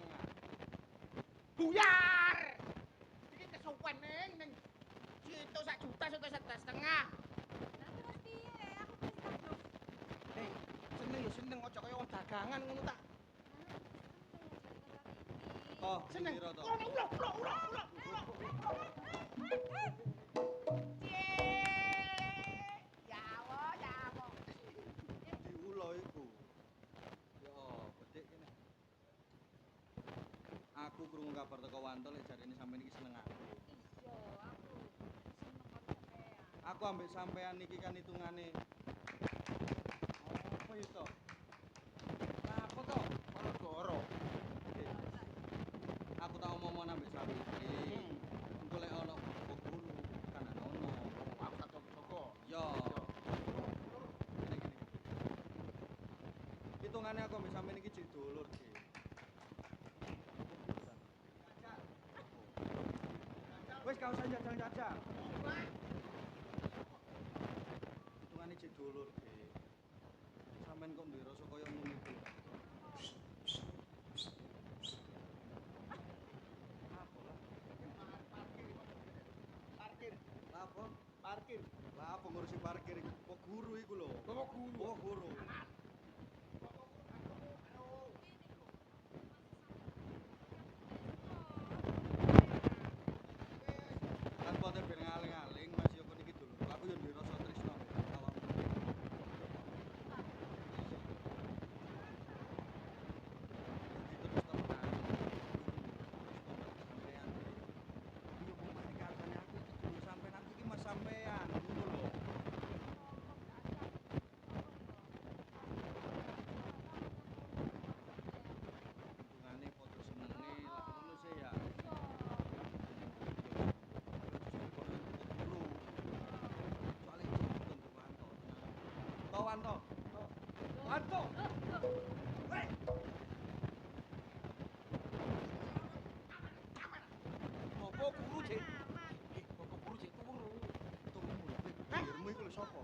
Buyar. Iki kesuwen neng. Situ 1 juta, situ 1,5. Lah terus piye? Aku wis kadung. Hei, seneng yo seneng aja kaya wong dagangan ngono ta. Oh, Seneng. piro to? Ulo. Ya Allah. Diulo iku. Ya apa dik kene. Aku krungu kabar teko Wanto lek jarene sampeyan iki seneng aku. Iya, aku seneng karo sampean. Aku ambek sampean iki kan hitungane apa itu? Apa to? Gara-gara. Aku tak omong ambek Sawitri. Engko lek ana apa guru kan ana ono. Aku tak toko. Yo. Gini. Hitungane aku ambek sampean iki jek dulur, Ki. kau usah jajal-jajal. Hitungane cek dulur, Ge. Sampeyan kok duwe rasa kaya ngono iku. Apa? Parkir. Lah apa ngurusi parkir iku? Kok guru iku lho. Bapak guru. Oh, guru. Kan poten ben ngaling-aling Mas yo kon iki dulur. Aku yo duwe rasa tresno awakmu. Terus temenan. Sampeyan. Yo kok mati katane aku iki dulur sampean aku iki Mas sampean. Ngono lho. Hubungane padha senenge lah ngono sih ya. Wanto. Wanto. Hei. Bapak guru cek. Bapak guru cek turu. Pikirmu iku lho sapa?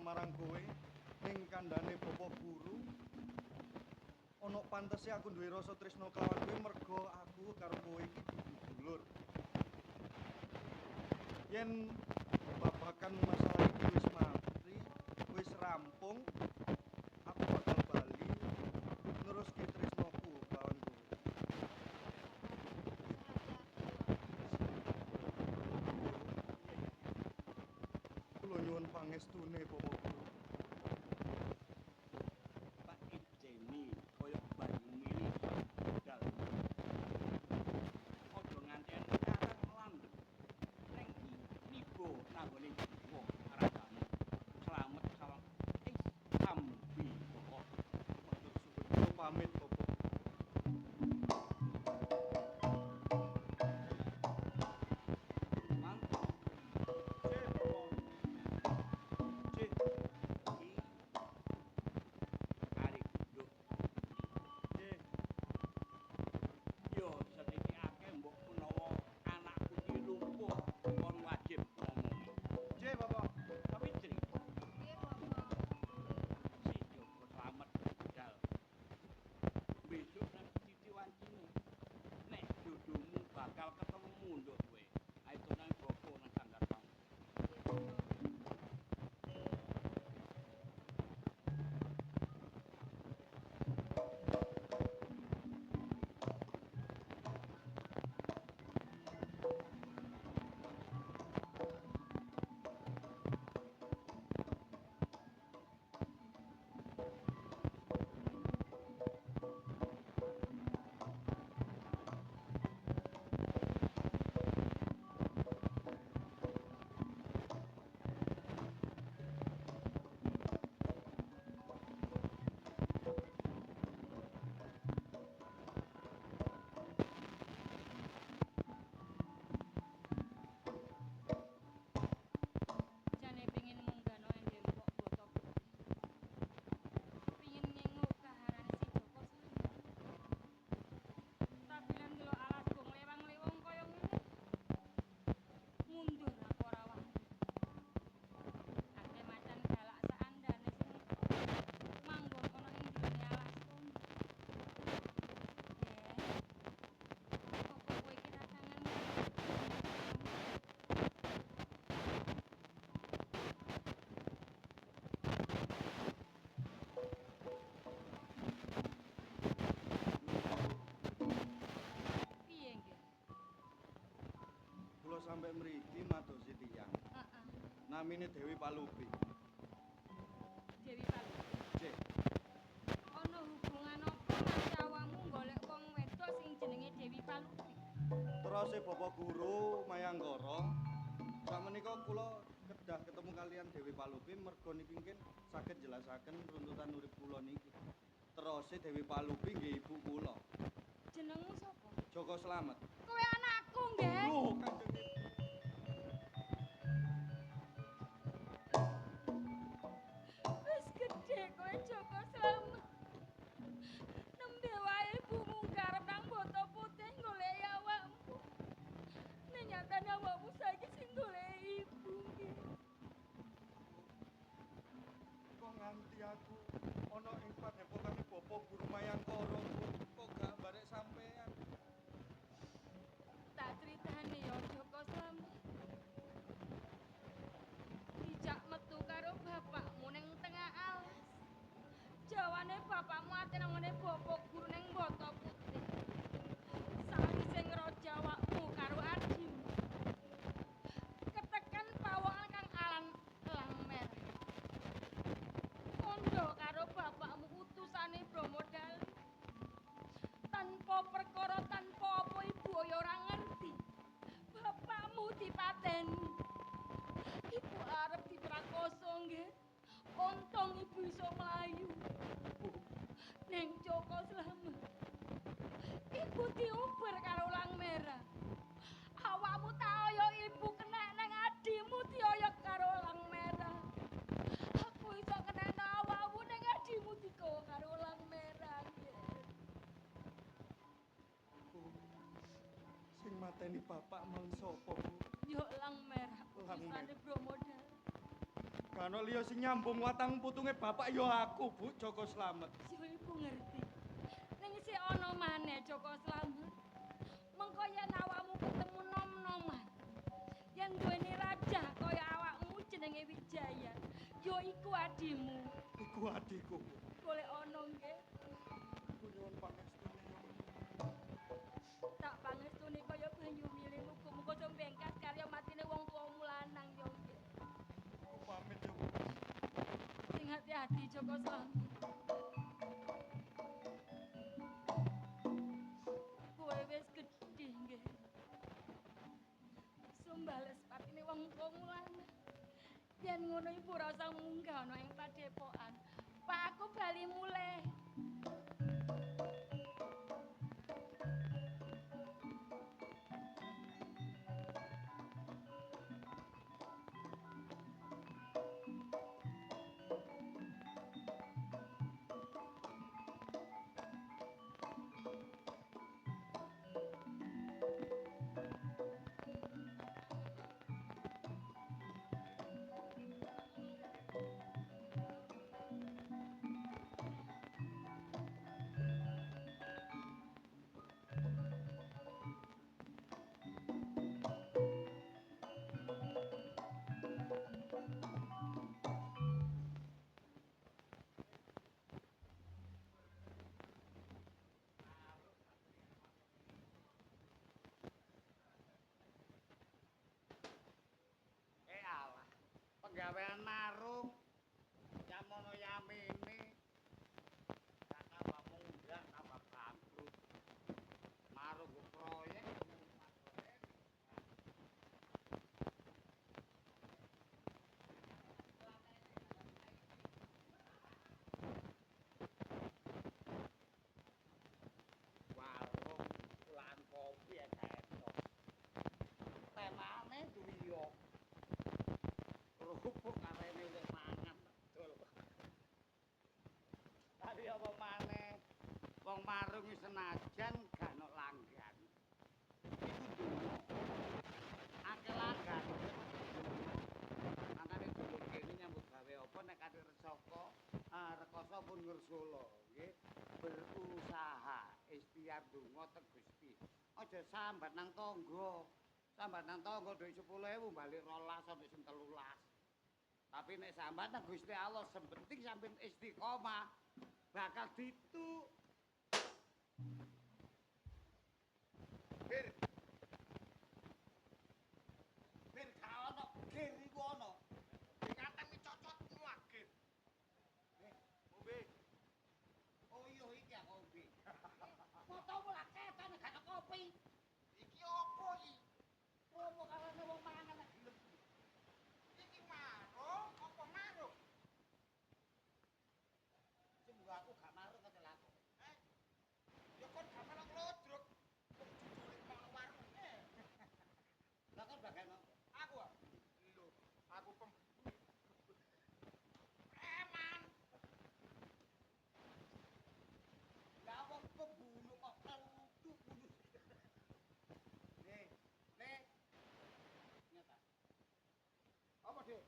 marang kowe ning kandhane Bapak Guru. Ana pantese aku duwe rasa tresna kelawan kowe merga aku karo kowe iki dulur. Yen babagan masalah iki wis mari, wis rampung, aku bakal bali neruske tresnaku kelawan kowe. Kula nyuwun pangestune Bapak Guru. Pak Ijeni koyo banyu mili budal. Ojo nganten karat landhep. Ning nibo nanggone jiwa arane. Slamet salam. Sambi kok. Matur suwun kula pamit Bapak. Mantap. Cek, Bapak. Cih, Iki arek nduk. cih. Yo sedikit akeh mbok menawa anakku iki lumpuh kon wajib ngomongi. Cih, Bapak. Tapi Jri, Piye, Bapak? si Joko slamet budal. Besok nang Titi Wancine. Nek jodohmu bakal ketemu nduk kowe. Ayo nang Boko nang sanggar kamu. Piye, Bapak? Jane pengin munggah endem kok boto putih. Pengin ngenguk kaharane si Joko Slamet. Tapi lan delok alas bong lewang-lewong kaya ngene. Mundur aku ora wani. Akeh macan galak saandane sing manggon ana ing jroning alas kono. Apa kowe iki ra kangen? Piye nggih? Kula sampe mriki madosi tiyang. Heeh. Namine Dewi Palupi. Dewi Palu. Cih, Ana hubungan apa nganti awakmu golek wong wedok sing jenenge Dewi Palupi? terose Bapak Guru Mayanggara. Sakmenika kula kedah ketemu kalian Dewi Palupi merga niki mungkin saged jelasaken runtutan urip kula niki. Terose Dewi Palupi nggih ibu kula, Jenengmu sapa? Joko Slamet. Kowe anakku nggih. Loh, Kanjeng Ibu. Wis gedhe kowe Joko Slamet. Nembe wae ibumu garep nang boto putih goleki awakmu. Ning nyatane awakmu saiki sing goleki ibu nggih. Kok nganti aku ana ing padhepokane Bapak Guru Mayanggara kok gak barek sampean. Tak critani ya Joko Slamet. Dijak metu karo bapakmu ning tengah alas. Jawane bapakmu ate nangone Bapak Guru ning boto putih. Sawise ngrojo awakmu karo adimu. Ketekan pawongan kang alan elang merah. Kondo karo bapakmu utusane Brahmadali. Tanpa perkara tanpa apa ibu ya ora ngerti. Bapakmu dipateni. Ibu arep diprakoso nggih. Untung ibu iso mlayu. Ning Joko Slamet. Ibu diuber karo ulang merah. Awakmu tayo ibu kena nang adimu dioyok karo ulang merah. Aku iso kena awakmu ning adimu dikowo karo ulang merah. Sing mateni bapak mang sapa, Bu? Yo ulang merah Ulang utusane merah. Brahmadali. Gak ono liya sing nyambung watang putunge bapak ya aku, Bu Joko Slamet. Yo iku ngerti. Ning isih ana maneh Joko Slamet. Mengko yen awakmu ketemu nom-noman. Yen duweni raja kaya awakmu jenenge Wijaya, yo iku adimu. Iku adikku. Golek ana nggih. Nyuwun pangestune ya. Tak pangestune kaya banyu mili muga-muga aja bengkas karya matine wong tuamu lanang yo nggih. Aku pamit ya, Bu. Sing hati-hati Joko Slamet. Kowe wis gedhe nggih. Sumbales patine wong tuamu lanang. Yen ngono iku ora usah munggah ana ing padepokan. Pak aku bali mulih. Alah, penggawean marung. Yamono yamene. Gak tambah munggah, tambah bangkrut. Marung go proyek. Warung lan kopi ya ketok. Temane duwiyo. Kerupuk karene wis mangan betul. Tapi apa maneh wong marung wis senajan gak ono langgan. Iku dungo. Akeh langgan. Makane dulur kene nyambut gawe apa nek kate resaka rekoso pun ngersula nggih. Berusaha ikhtiar donga teng Gusti. Aja sambat nang tangga. Sambat nang tangga dhuwit 10.000 balik 12 sampai sing 13. Tapi nek sambat nang Gusti Allah sepenting sampeyan istiqomah bakal ditu. Bir. Bir gak ono, gir iku ono. Dikateng cocot muagir. Ngombe. Oh iya iki aku kopi. Fotomu lah keton gak ono kopi. Iki opo iki? Opo karane wong mangan nek gelem. Iki marung apa marung? Sing aku gak marung kecelaku. Ya kon gak melok lodruk. Kok jujule mau warung. Lah kon bagian apa? Aku ah. Lho, aku preman. Lah wong pembunuh kok keluduk bunuh. Nih, nih. Nyata. Apa, Dik?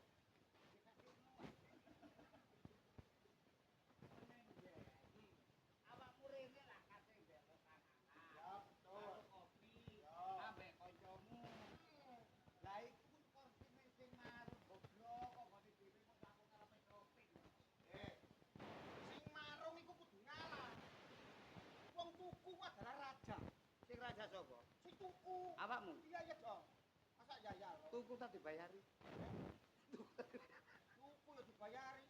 Awakmu rene lah kasih ndelok panganan. Ya, betul. Kopi, ambek kancamu. Lah iku korsine sing marung goblok kok ngene dhewe kok aku karepe shopping. Sing marung iku kudu ngalah. Wong tuku adalah raja. Sing raja sapa? Sing tuku. Awakmu? Iya iya dong. Masa ya lho. Tuku tak dibayari. Tuku ya dibayari.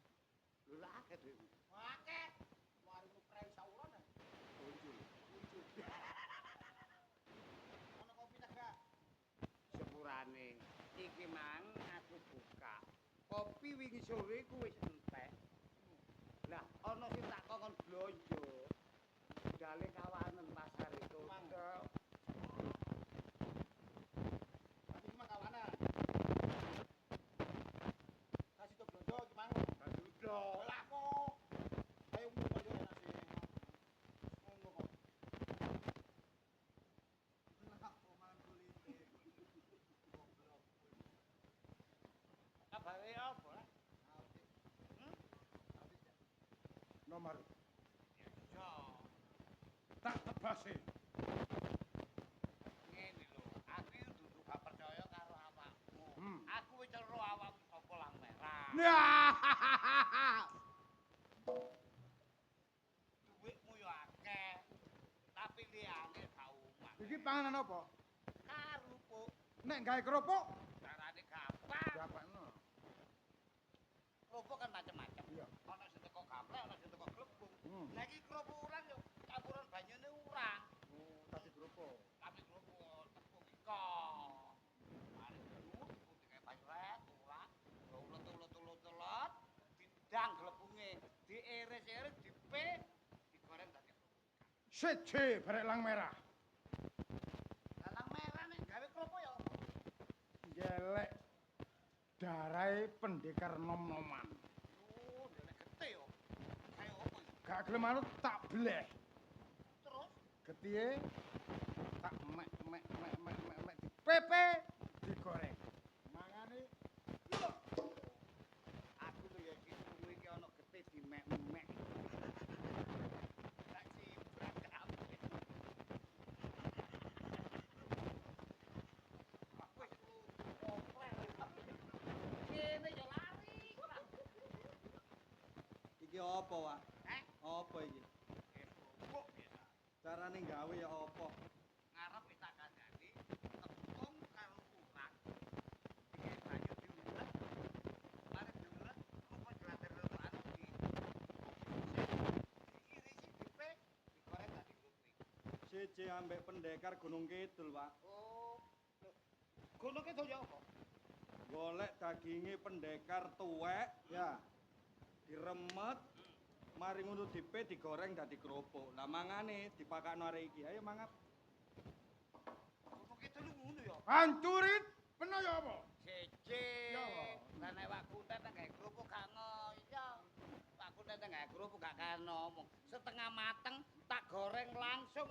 Lho lah akeh duitmu. Akeh. Warung prei sauron ya. Kunjul. Ono kopi tak gak? Sepurane. Iki mang aku buka. Kopi wingi sore ku wis entek. Lah ana sing tak kongkon blonjo. Budale kawanen pasar itu. Mangga. Tapi cuma kawanan. Kasih to blonjo iki mang. Kasih udo. Lah kok. Ayo mulai yo nasi. Ngono kok. Lah kok mangan kulite. Goblok. Kabare apa? nomor. Iso. Tak tebasi. Ngene lho, aku iki dudu gak percaya karo awakmu. Hmm. Aku wis ero awakmu sapa lang merah. Duitmu yo akeh. Tapi liyane gak umah. Iki panganan apa? Karupuk. Nek gawe kerupuk, Carane gampang. dapatno. Kerupuk kan macam-macam. Iya. Ana sing teko gaplek, ana sing teko glepung. Hmm. Lah iki kerupuk urang yo campuran banyune urang. Oh, tadi kerupuk. Tapi kerupuk tepung iko. Mari dulu putih kayak banyu ret, urang. Ulet-ulet didang glepunge, diiris-iris, dipe, digoreng dadi kerupuk. Siji barek lang merah. Lang merah nek gawe kerupuk ya apa? Jelek darai pendekar nom-noman. Oh, delek gete yo. Kayak apa iki? Gak gelem manut tak bleh. Terus Getihe tak mek dipepe digoreng. Mangane aku lho ya iki krungu iki ana gete dimek-mek. Tak ciprat kabeh. Kene yo lari. Iki apa, Wak? Eh, Apa iki? kerupuk biasa. Carane gawe ya apa? Ngarep wis tak kandhani tepung karo urang. Iki banyu diulet. Mari diulet, apa jelatir-jelatir anu iki. Diirisi dipe, digoreng dadi kerupuk. Siji ambek pendekar Gunung Kidul, Pak. Oh. Gunung Kidul ya apa? Golek daginge pendekar tuwek, ya. Diremet, mari ngono dipe digoreng dadi kerupuk. Lah mangane dipakakno arek iki. Ayo mangap. Gunung Kidul ngono ya. hancurit peno ya apa? Jeje. Ya apa? Lah nek Wak Kuntet gawe kerupuk gak ngoyo. Wak Kuntet gawe kerupuk gak kaya ngomong. Setengah mateng tak goreng langsung.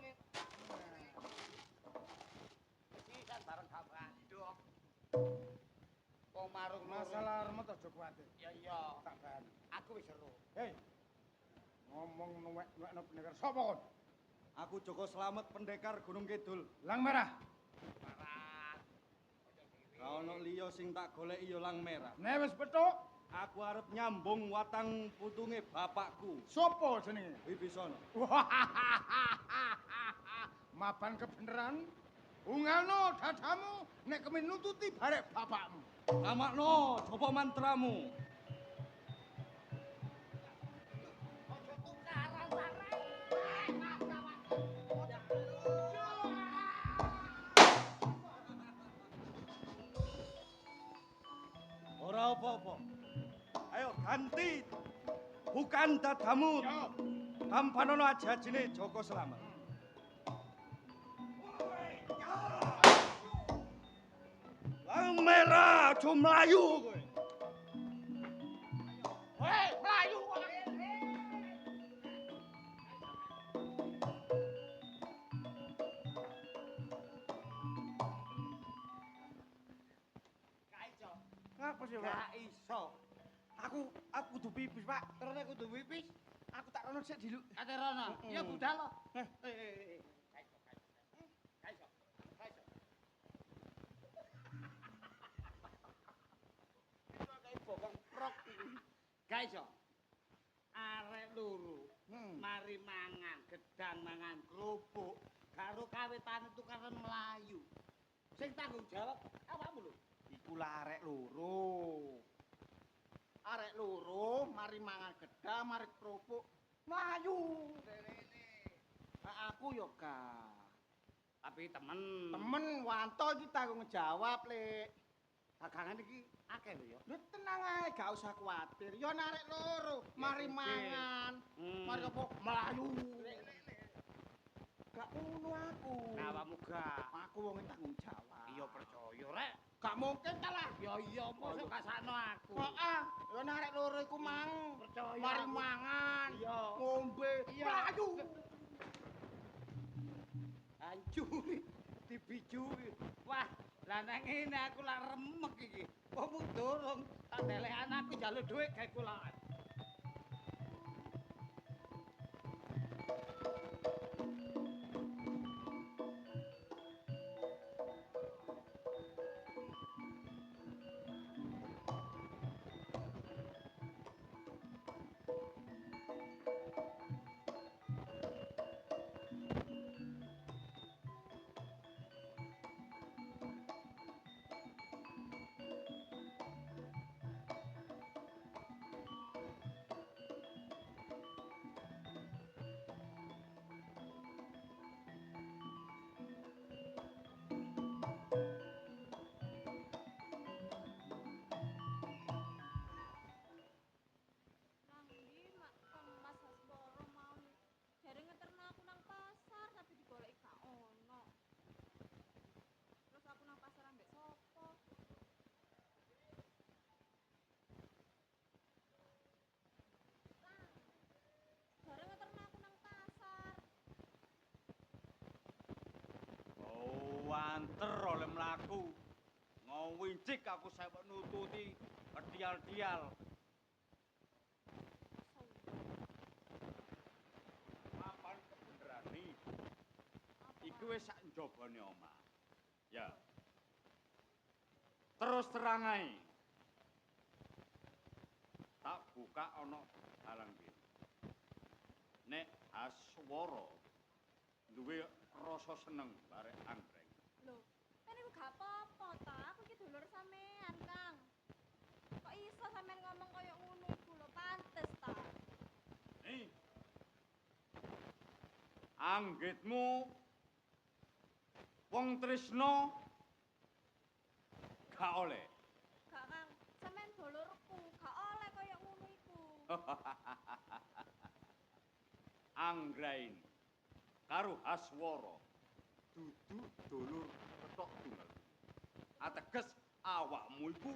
Pisan bareng gak bandok. Wong marung Masalah remet aja kuwatir. Ya iya. Tak ban. Aku wis seru. Hei. Ngomong nuwek-nuwekno pendekar sapa kon? Aku Joko Slamet pendekar Gunung Kidul. Lang merah. Parah. Ra ono liya sing tak goleki ya lang merah. Nek wis petuk, Aku arep nyambung watang putunge bapakku, sapa jenenge? Wibisana. Mapan kebeneran. Ungalno dadamu nek kemin nututi barek bapakmu. Tamakno coba mantramu. Ojo tukaran bareng. Ora apa-apa. Ayo ganti. Bukan dadamu. Tampanono aja jine Joko Slamet. Lang merah aja mlayu kowe. Hei, mlayu kok. Kaiso. Ngapa sih, Gak iso. Aku kudu pipis, Pak. Terus aku kudu pipis. Aku tak rono sik diluk. Ate rono. Ya budal lo. Kaiso. Kita kayak bokong prok iki. Kaiso. Arek loro. Mari mangan gedang mangan kerupuk karo kawitan tukaran Melayu. Sing tanggung jawab awakmu lho. Iku arek loro. Arek loro mari mangan gedang, mari kerupuk. Mlayu. Aku yo gak. Tapi temen. Temen wanto iki tanggung jawab, Lek. Dagangan iki akeh lho ya. Lu tenang ae, gak usah kuwatir. Yo narek loro, mari mangan. Mari apa? Melayu. Gak ngono aku. Nah, awakmu gak. Aku wong tanggung jawab. Iya percaya rek. Gak mungkin ta lah. Ya iya mosok gak sakno aku. Heeh, yo narek loro iku mang. Percaya Mari aku. mangan, Iya. ngombe, Iya. melayu. Hancur dibijuri. Wah, lah nang ngene aku lak remek iki. Wong durung tak delek anakku njaluk dhuwit gawe kulaan. aku sampe nututi ketial-tial. Papan kebeneran nih. Iku wis sak njabane omah. Ya. Terus terang ae. Tak buka ana dalang iki. Nek Aswara duwe rasa seneng barek anggrek. Lho, kan iku gak apa-apa ta, aku iki dulur sampean, Kang. Kok iso sampean ngomong kaya ngono iku lho, pantes ta? Nih. Anggitmu wong tresno gak oleh. Gak, Kang. Sampean dulurku, gak oleh kaya ngono iku. Anggrain karo Aswara dudu dulur ketok tunggal. Ateges awakmu iku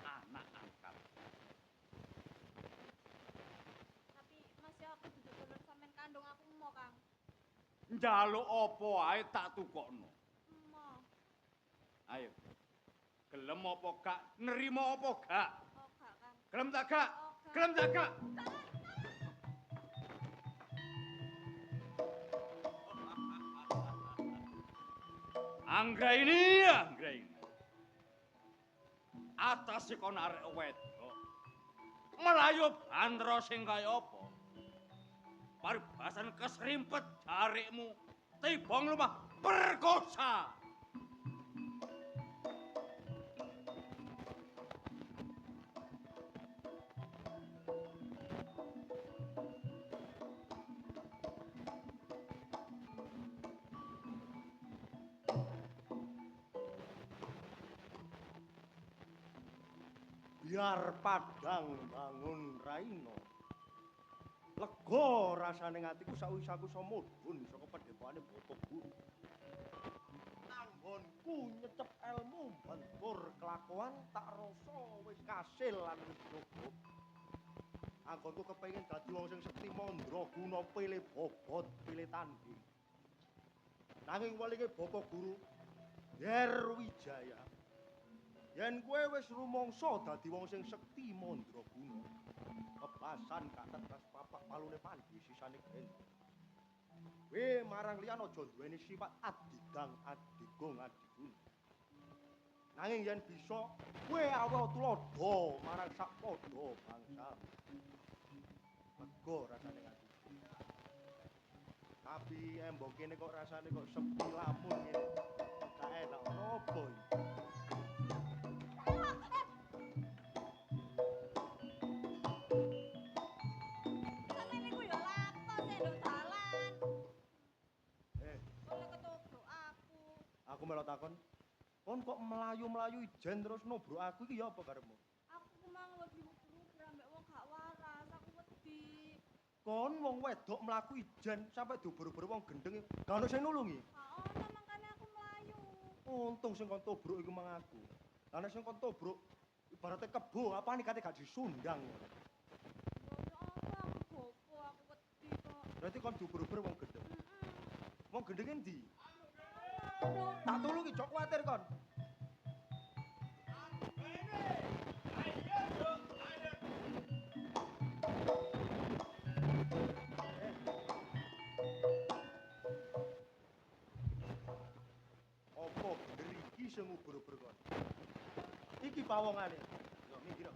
anak angkat. Tapi masih aku dudu dulur sampean kandung aku mau, Kang. Njaluk apa ae tak tukokno. Mau. Ayo. Gelem apa gak? Nerima apa gak? Oh, gak, Kang. Gelem tak gak? Oh, gak. Gelem tak gak? Anggra ini. Atas kon arek wedok. Melayu bandra sing kaya apa? Paribasan keserimpet jarikmu. Tibong lumah perkosa. Biar padang bangun raino. Lega rasane atiku sawise aku iso mudhun saka padhepokane Bapak Guru. Anggonku nyecep ilmu bantur kelakuan tak rasa wis kasil lan wis cukup. Anggonku kepengin dadi wong sing sekti mandra guna pilih bobot pilih tanding. Nanging welinge Bapak Guru Yer Wijaya yen kowe wis rumangsa dadi wong sing sekti mandraguna, kebasan gak tetes papak palune pandi sisane grendel. Kowe marang liyan aja duweni sifat adigang adigung adiguna. Nanging yen bisa kowe awe tulodo marang sakpada bangsa. Lega rasane atiku. Tapi embong kene kok rasane kok sepi lamun ngene. Gak enak opo iki? Aku melok takon, kon kok melayu-melayu ijen terus nobrok aku iki ya apa karepmu? Aku kemang lagi buru-buru ambek wong gak waras, aku wedi. Kon wong wedok mlaku ijen sampe diburu-buru wong gendeng gak ono sing nulungi. Gak ono makane aku melayu. Untung sing kon tobruk iku mang aku. Lah nek sing kon tobruk ibaratnya kebo apane kate gak disundang. Ya apa aku gopo, aku wedi kok. Berarti kon diburu-buru wong gendeng. Wong gendeng endi? Ono. Tak tulungi jok kuwatir kon. Apa bener iki sing ubur-ubur kon? Iki pawongane. Yo minggir.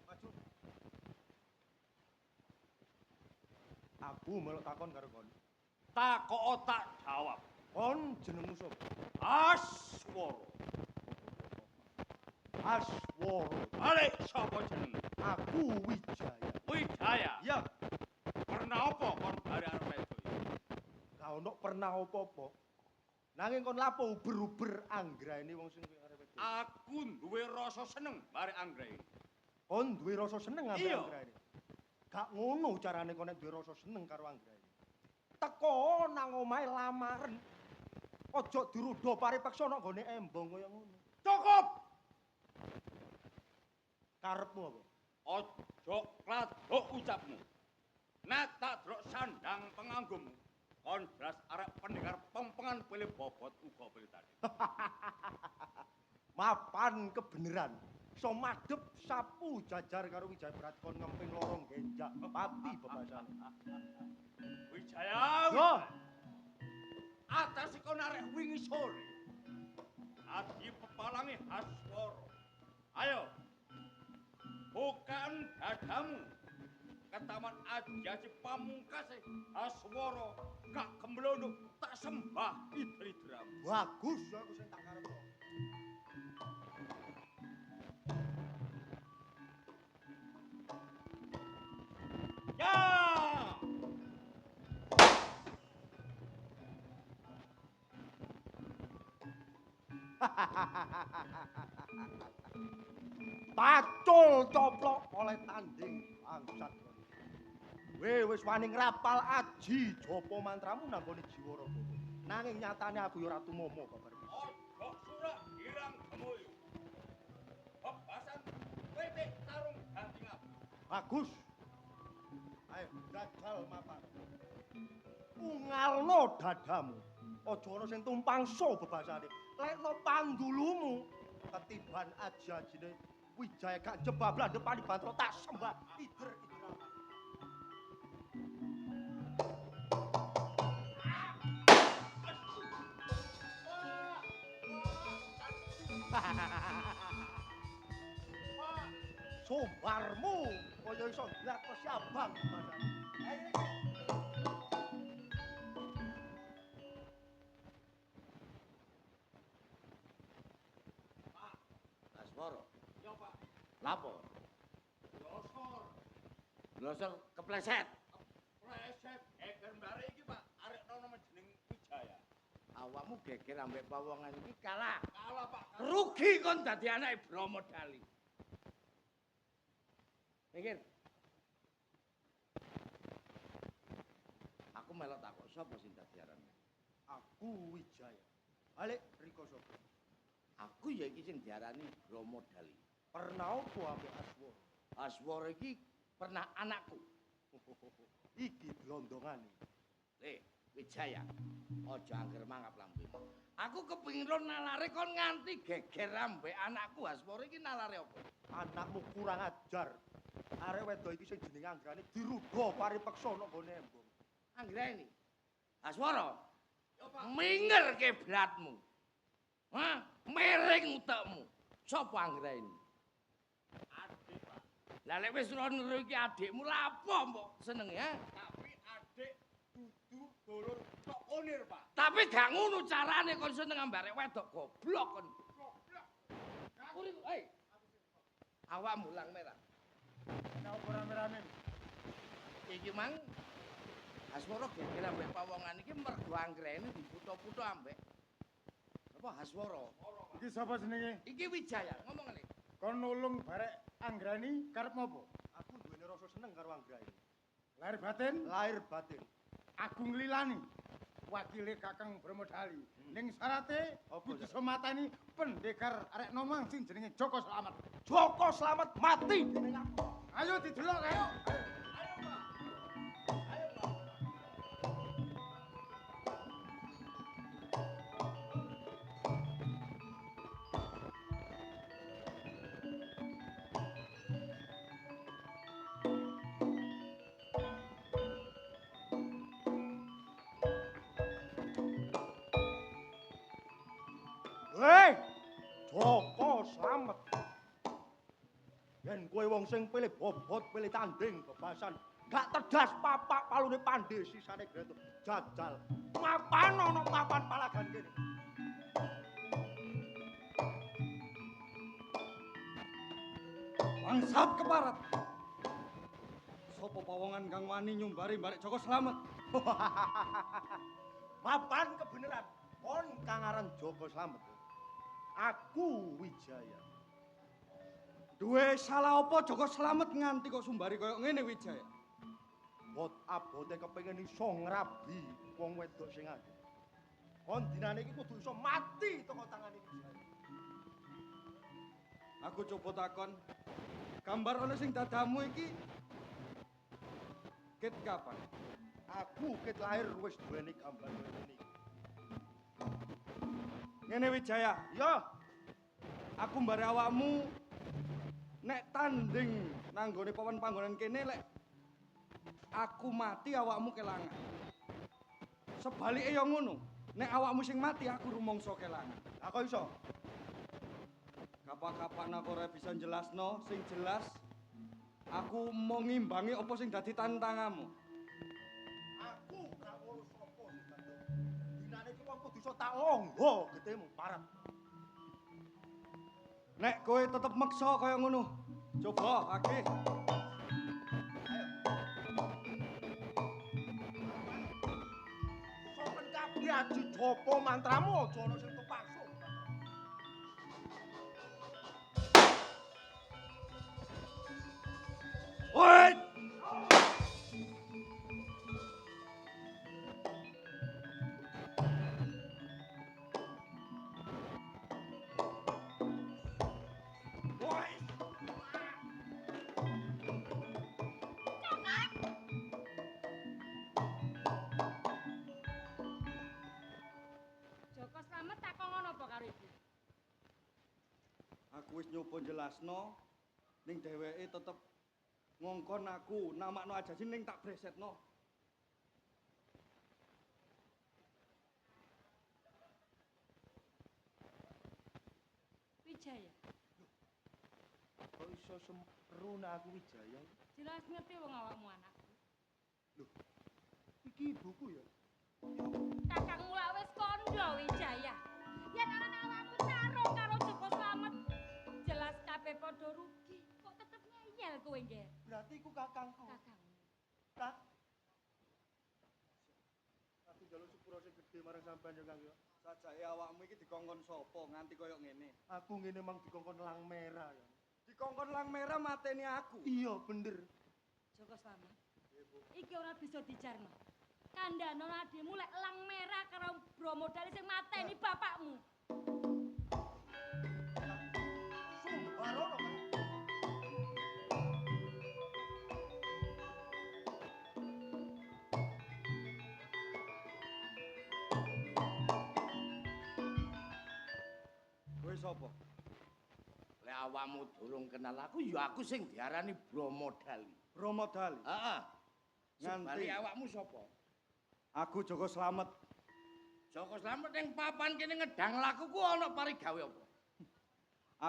Maju. Aku melok takon karo kon. Takok tak jawab. Kon jenengmu sapa? Aswara. Aswara. Balik sapa jeneng? Aku Wijaya. Wijaya. Ya, Pernah apa kon bare arep wedok iki? gak ono pernah apa-apa. Nanging kon lapo uber-uber anggraene wong sing arep wedok. Aku duwe rasa seneng bare anggrek. Kon duwe rasa seneng ambek Iya. anggraene. Gak ngono carane kon nek duwe rasa seneng karo anggraene. Teko nang omahe lamaran. Aja dirudha paripeksa nang gone embong kaya ngono. Cukup. Karepmu apa? Ojo kladuk ucapmu. Nek tak drok sandang penganggummu. Kon jelas arek pendekar pempengan pilih bobot uga pilih tadi. Mapan kebeneran. So madhep sapu jajar karo Wijaya Pratkon ngemping lorong genjak pati bebasane. Wijaya. Yo, Atas iko narek wingi sore. Adi pepalangi Haswara. Ayo. Bukan dadamu. Ketaman aja si pamungkase Haswara gak kemblonok tak sembah idri-idram. bagus aku sing tak karepno. Ya! Pacul coplok oleh tanding bangsat. Wis wani ngrapal aji japa mantramu nanggone Jiwara. Nanging nyatane aku ya ora tumomo babar. Ojo surak irang gemoyo. Bebasan wetik tarung ganti ngabu. Bagus. Ayo dajal mapan. Ungalno dadamu. Aja ana sing tumpangso bebasane. Lekno pandulumu ketiban aji-ajine Wijaya gak jebablah depan bantro tak sembah ider-ider. Sombarmu kaya iso nglakoni abang bebasane. Haswara. Ya, Pak. Lapo? Losor. Losor kepleset. Preset eger mbare iki Pak, arek nama jeneng Wijaya. Awakmu geger ambek pawongan iki kalah. Kalah Pak. Rugi kon dadi anake Bromo Dali. Mikir. Aku melok takok sapa sing dadi arane? Aku Wijaya. Balik riko sapa? Aku ya iki sing diarani Bromo Dali. Pernah apa ambek Aswara? Haswara iki pernah anakku. Iki blondongane. Wijaya, aja angger mangap lambemu. Aku kepengin ro nalare kon nganti geger ambek anakku Haswara iki nalare apa? Anakmu kurang ajar. Arek wedok iki sing jenenge Anggrani diruga paripeksa nang gone embung. Anggreni. Haswara. Minger kiblatmu. Hah? Miring utekmu. Sopo Anggreni? Adik Pak. Lah lek wis rono iki adikmu lapo mbok senenge ha? Tapi adik dudu dulur tok onir Pak. Tapi gak ngono carane kon seneng ambek wedok goblok kon. Urip, hei. Awakmu lang merah. Napa rame-rame? Iki mang Haswara geger ambek pawongan iki mergo Anggreni diputo-puto ambek apa Haswara. Iki sapa jenenge? Iki Wijaya, ngomong ngene. Kon nulung barek Anggrani karep mopo? Aku duweni rasa seneng karo Anggrani. Lahir batin, Lahir batin. Agung Lilani. Wakile Kakang Bromo Dali. Ning syarate Apa, kudu Jar? iso mateni pendekar arek nomang sing jenenge Joko Slamet. Joko Slamet mati dening aku. Ayo didelok ayo. Hei! Joko Slamet. Yen kowe wong sing pilih bobot, pilih tanding bebasan, gak tedas papak palune pandhe sisane gretuk jajal. Mapan ana papan palagan kene. Bangsat keparat. Sopo pawongan kang wani nyumbari barek Joko Slamet? Mapan kebeneran. Kon kang aran Joko Slamet. Aku Wijaya. Duwe salah apa Joko Slamet nganti kok sumbari koyo ngene Wijaya? Bot abote kepengin iso ngrabi wong wedok sing akeh. Kon dinane iki kudu iso mati teko tangane Wijaya. Aku coba takon, gambar ana sing dadamu iki ket kapan? Aku ket lahir wis duweni gambar ngene iki. Ngene Wijaya, Ya, Aku mbare awakmu nek tanding nanggone papan panggonan kene lek aku mati awakmu kelangan. Sebalike ya ngono. Nek awakmu sing mati aku rumangsa kelangan. Lah kok iso? Kapak-kapak nak ora bisa jelasno, sing jelas aku mau ngimbangi apa sing dadi tantanganmu. Aku gak ngono sapa sing bantu. Dinane iki wong kudu iso tak longgo getemu parep. Nek kowe tetep meksa kaya ngono, coba akeh. Sopen kabeh aji jopo mantramu aja ana sing kepaksa. Woi! Joko Slamet takon ngono apa karo ibu? Aku wis nyoba jelasno ning dheweke tetep ngongkon aku namakno aja sing ning tak bresetno. Wijaya. Kok iso sempurna aku Wijaya? Jelas ngerti wong awakmu anak. Iki ibuku ya. Kakangmu lak wis kandha Wijaya. Yen ana awakmu tarung karo Joko Slamet, jelas kabeh padha rugi. Kok tetep ngeyel kowe nggih? Berarti iku kakangku. Kakangmu. Tak. Aku njaluk sepuro sing gedhe marang sampean ya Kang ya. Sajake awakmu iki dikongkon sapa nganti koyo ngene? Aku ngene mang dikongkon lang merah ya. Dikongkon lang merah mateni aku. Iya bener. Joko Slamet. Iki ora bisa dijarno. Kandhane adhimu lek elang merah karo Bromo Dali sing mateni bapakmu. Sumbarono kan. Kowe sapa? Lek awakmu durung kenal aku ya aku sing diarani Bromo Dali. Bromo Dali. Heeh. Nganti Sebali awakmu sapa? aku Joko Slamet. Joko Slamet ning papan kene ngedang lakuku ana parigawe apa?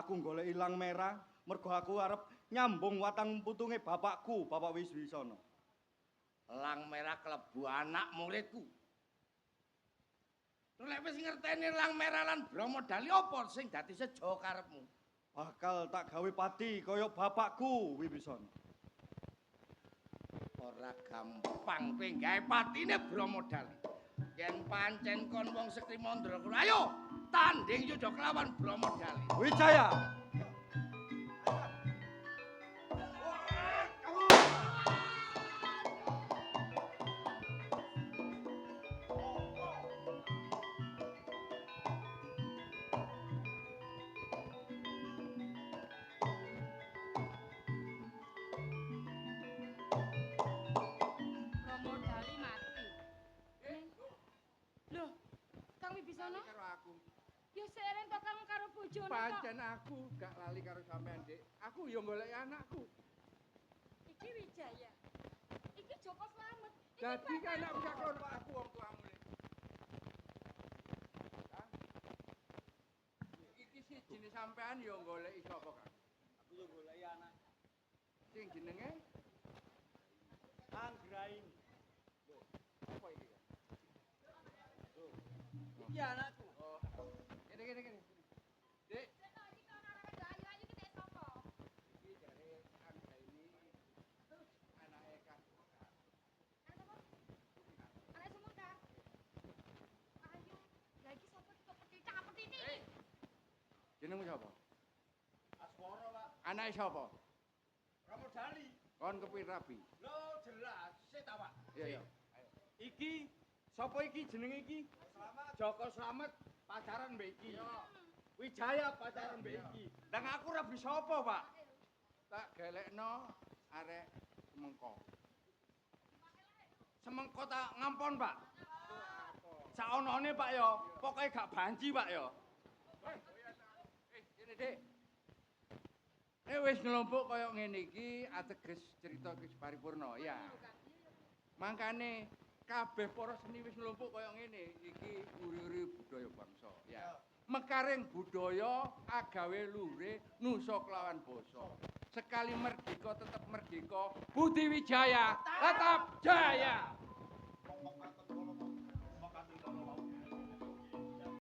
Aku golek ilang merah mergo aku arep nyambung watang putunge bapakku, Bapak Wiswisana. Elang merah klebu anak muridku. Lek wis ngerteni elang merah lan Bromo Dali apa sing dadi sejo karepmu? Bakal tak gawe pati kaya bapakku Wiswisana. Ora gampang kowe gawe patine Bromo Dali. Yen pancen kon wong Sekti Mandraguna, ayo tanding yuda kelawan Bromo Dali. Wijaya. Bromo Dali mati. Loh, Kang Wibisana? Karo aku. Ya seren to Kang karo bojone kok. Pancen aku gak lali karo sampean, Dik. Aku ya golek anakku. Iki Wijaya. Iki Joko Slamet. Iki Dadi kan anak bapakmu. gak klono aku wong tuamu. Hah? Iki sijine sampean ya goleki sapa, Kang? Aku yo goleki anak Sing jenenge Anggraini. apa iki, Kang? Iki anakku. Oh. Kene. Dik, Iki ana arek ayu-ayu iki nek sapa? iki jare angga ini anake Kang. Anak sapa? Anak Sumungkar. Ayu. Lah iki sapa iki kok peticak petiti? Jenengmu sapa? Aswara, Pak. Anake sapa? Bromo Dali. Kon kepin rabi. Lho jelas, sik ta, Pak. Iya. Iki sapa iki jenenge iki? Selamat. Joko Slamet pacaran mbek iki. Wijaya pacaran mbek iki. Lah aku ora bisa apa, Pak? Tak gelekno arek semengko. Semengko tak ngampon, Pak. Saonone, Pak ya. Pokoke gak banci, Pak ya. Kene Dik. Nek wis ngelompok kaya ngene iki ateges cerita wis paripurna ya. Mangkane kabeh para seni wis ngelompok kaya ngene iki uri-uri budaya bangsa ya. Mekaring budaya agawe lure nusa kelawan basa. Sekali merdeka tetap merdeka, Budi Wijaya tetap jaya.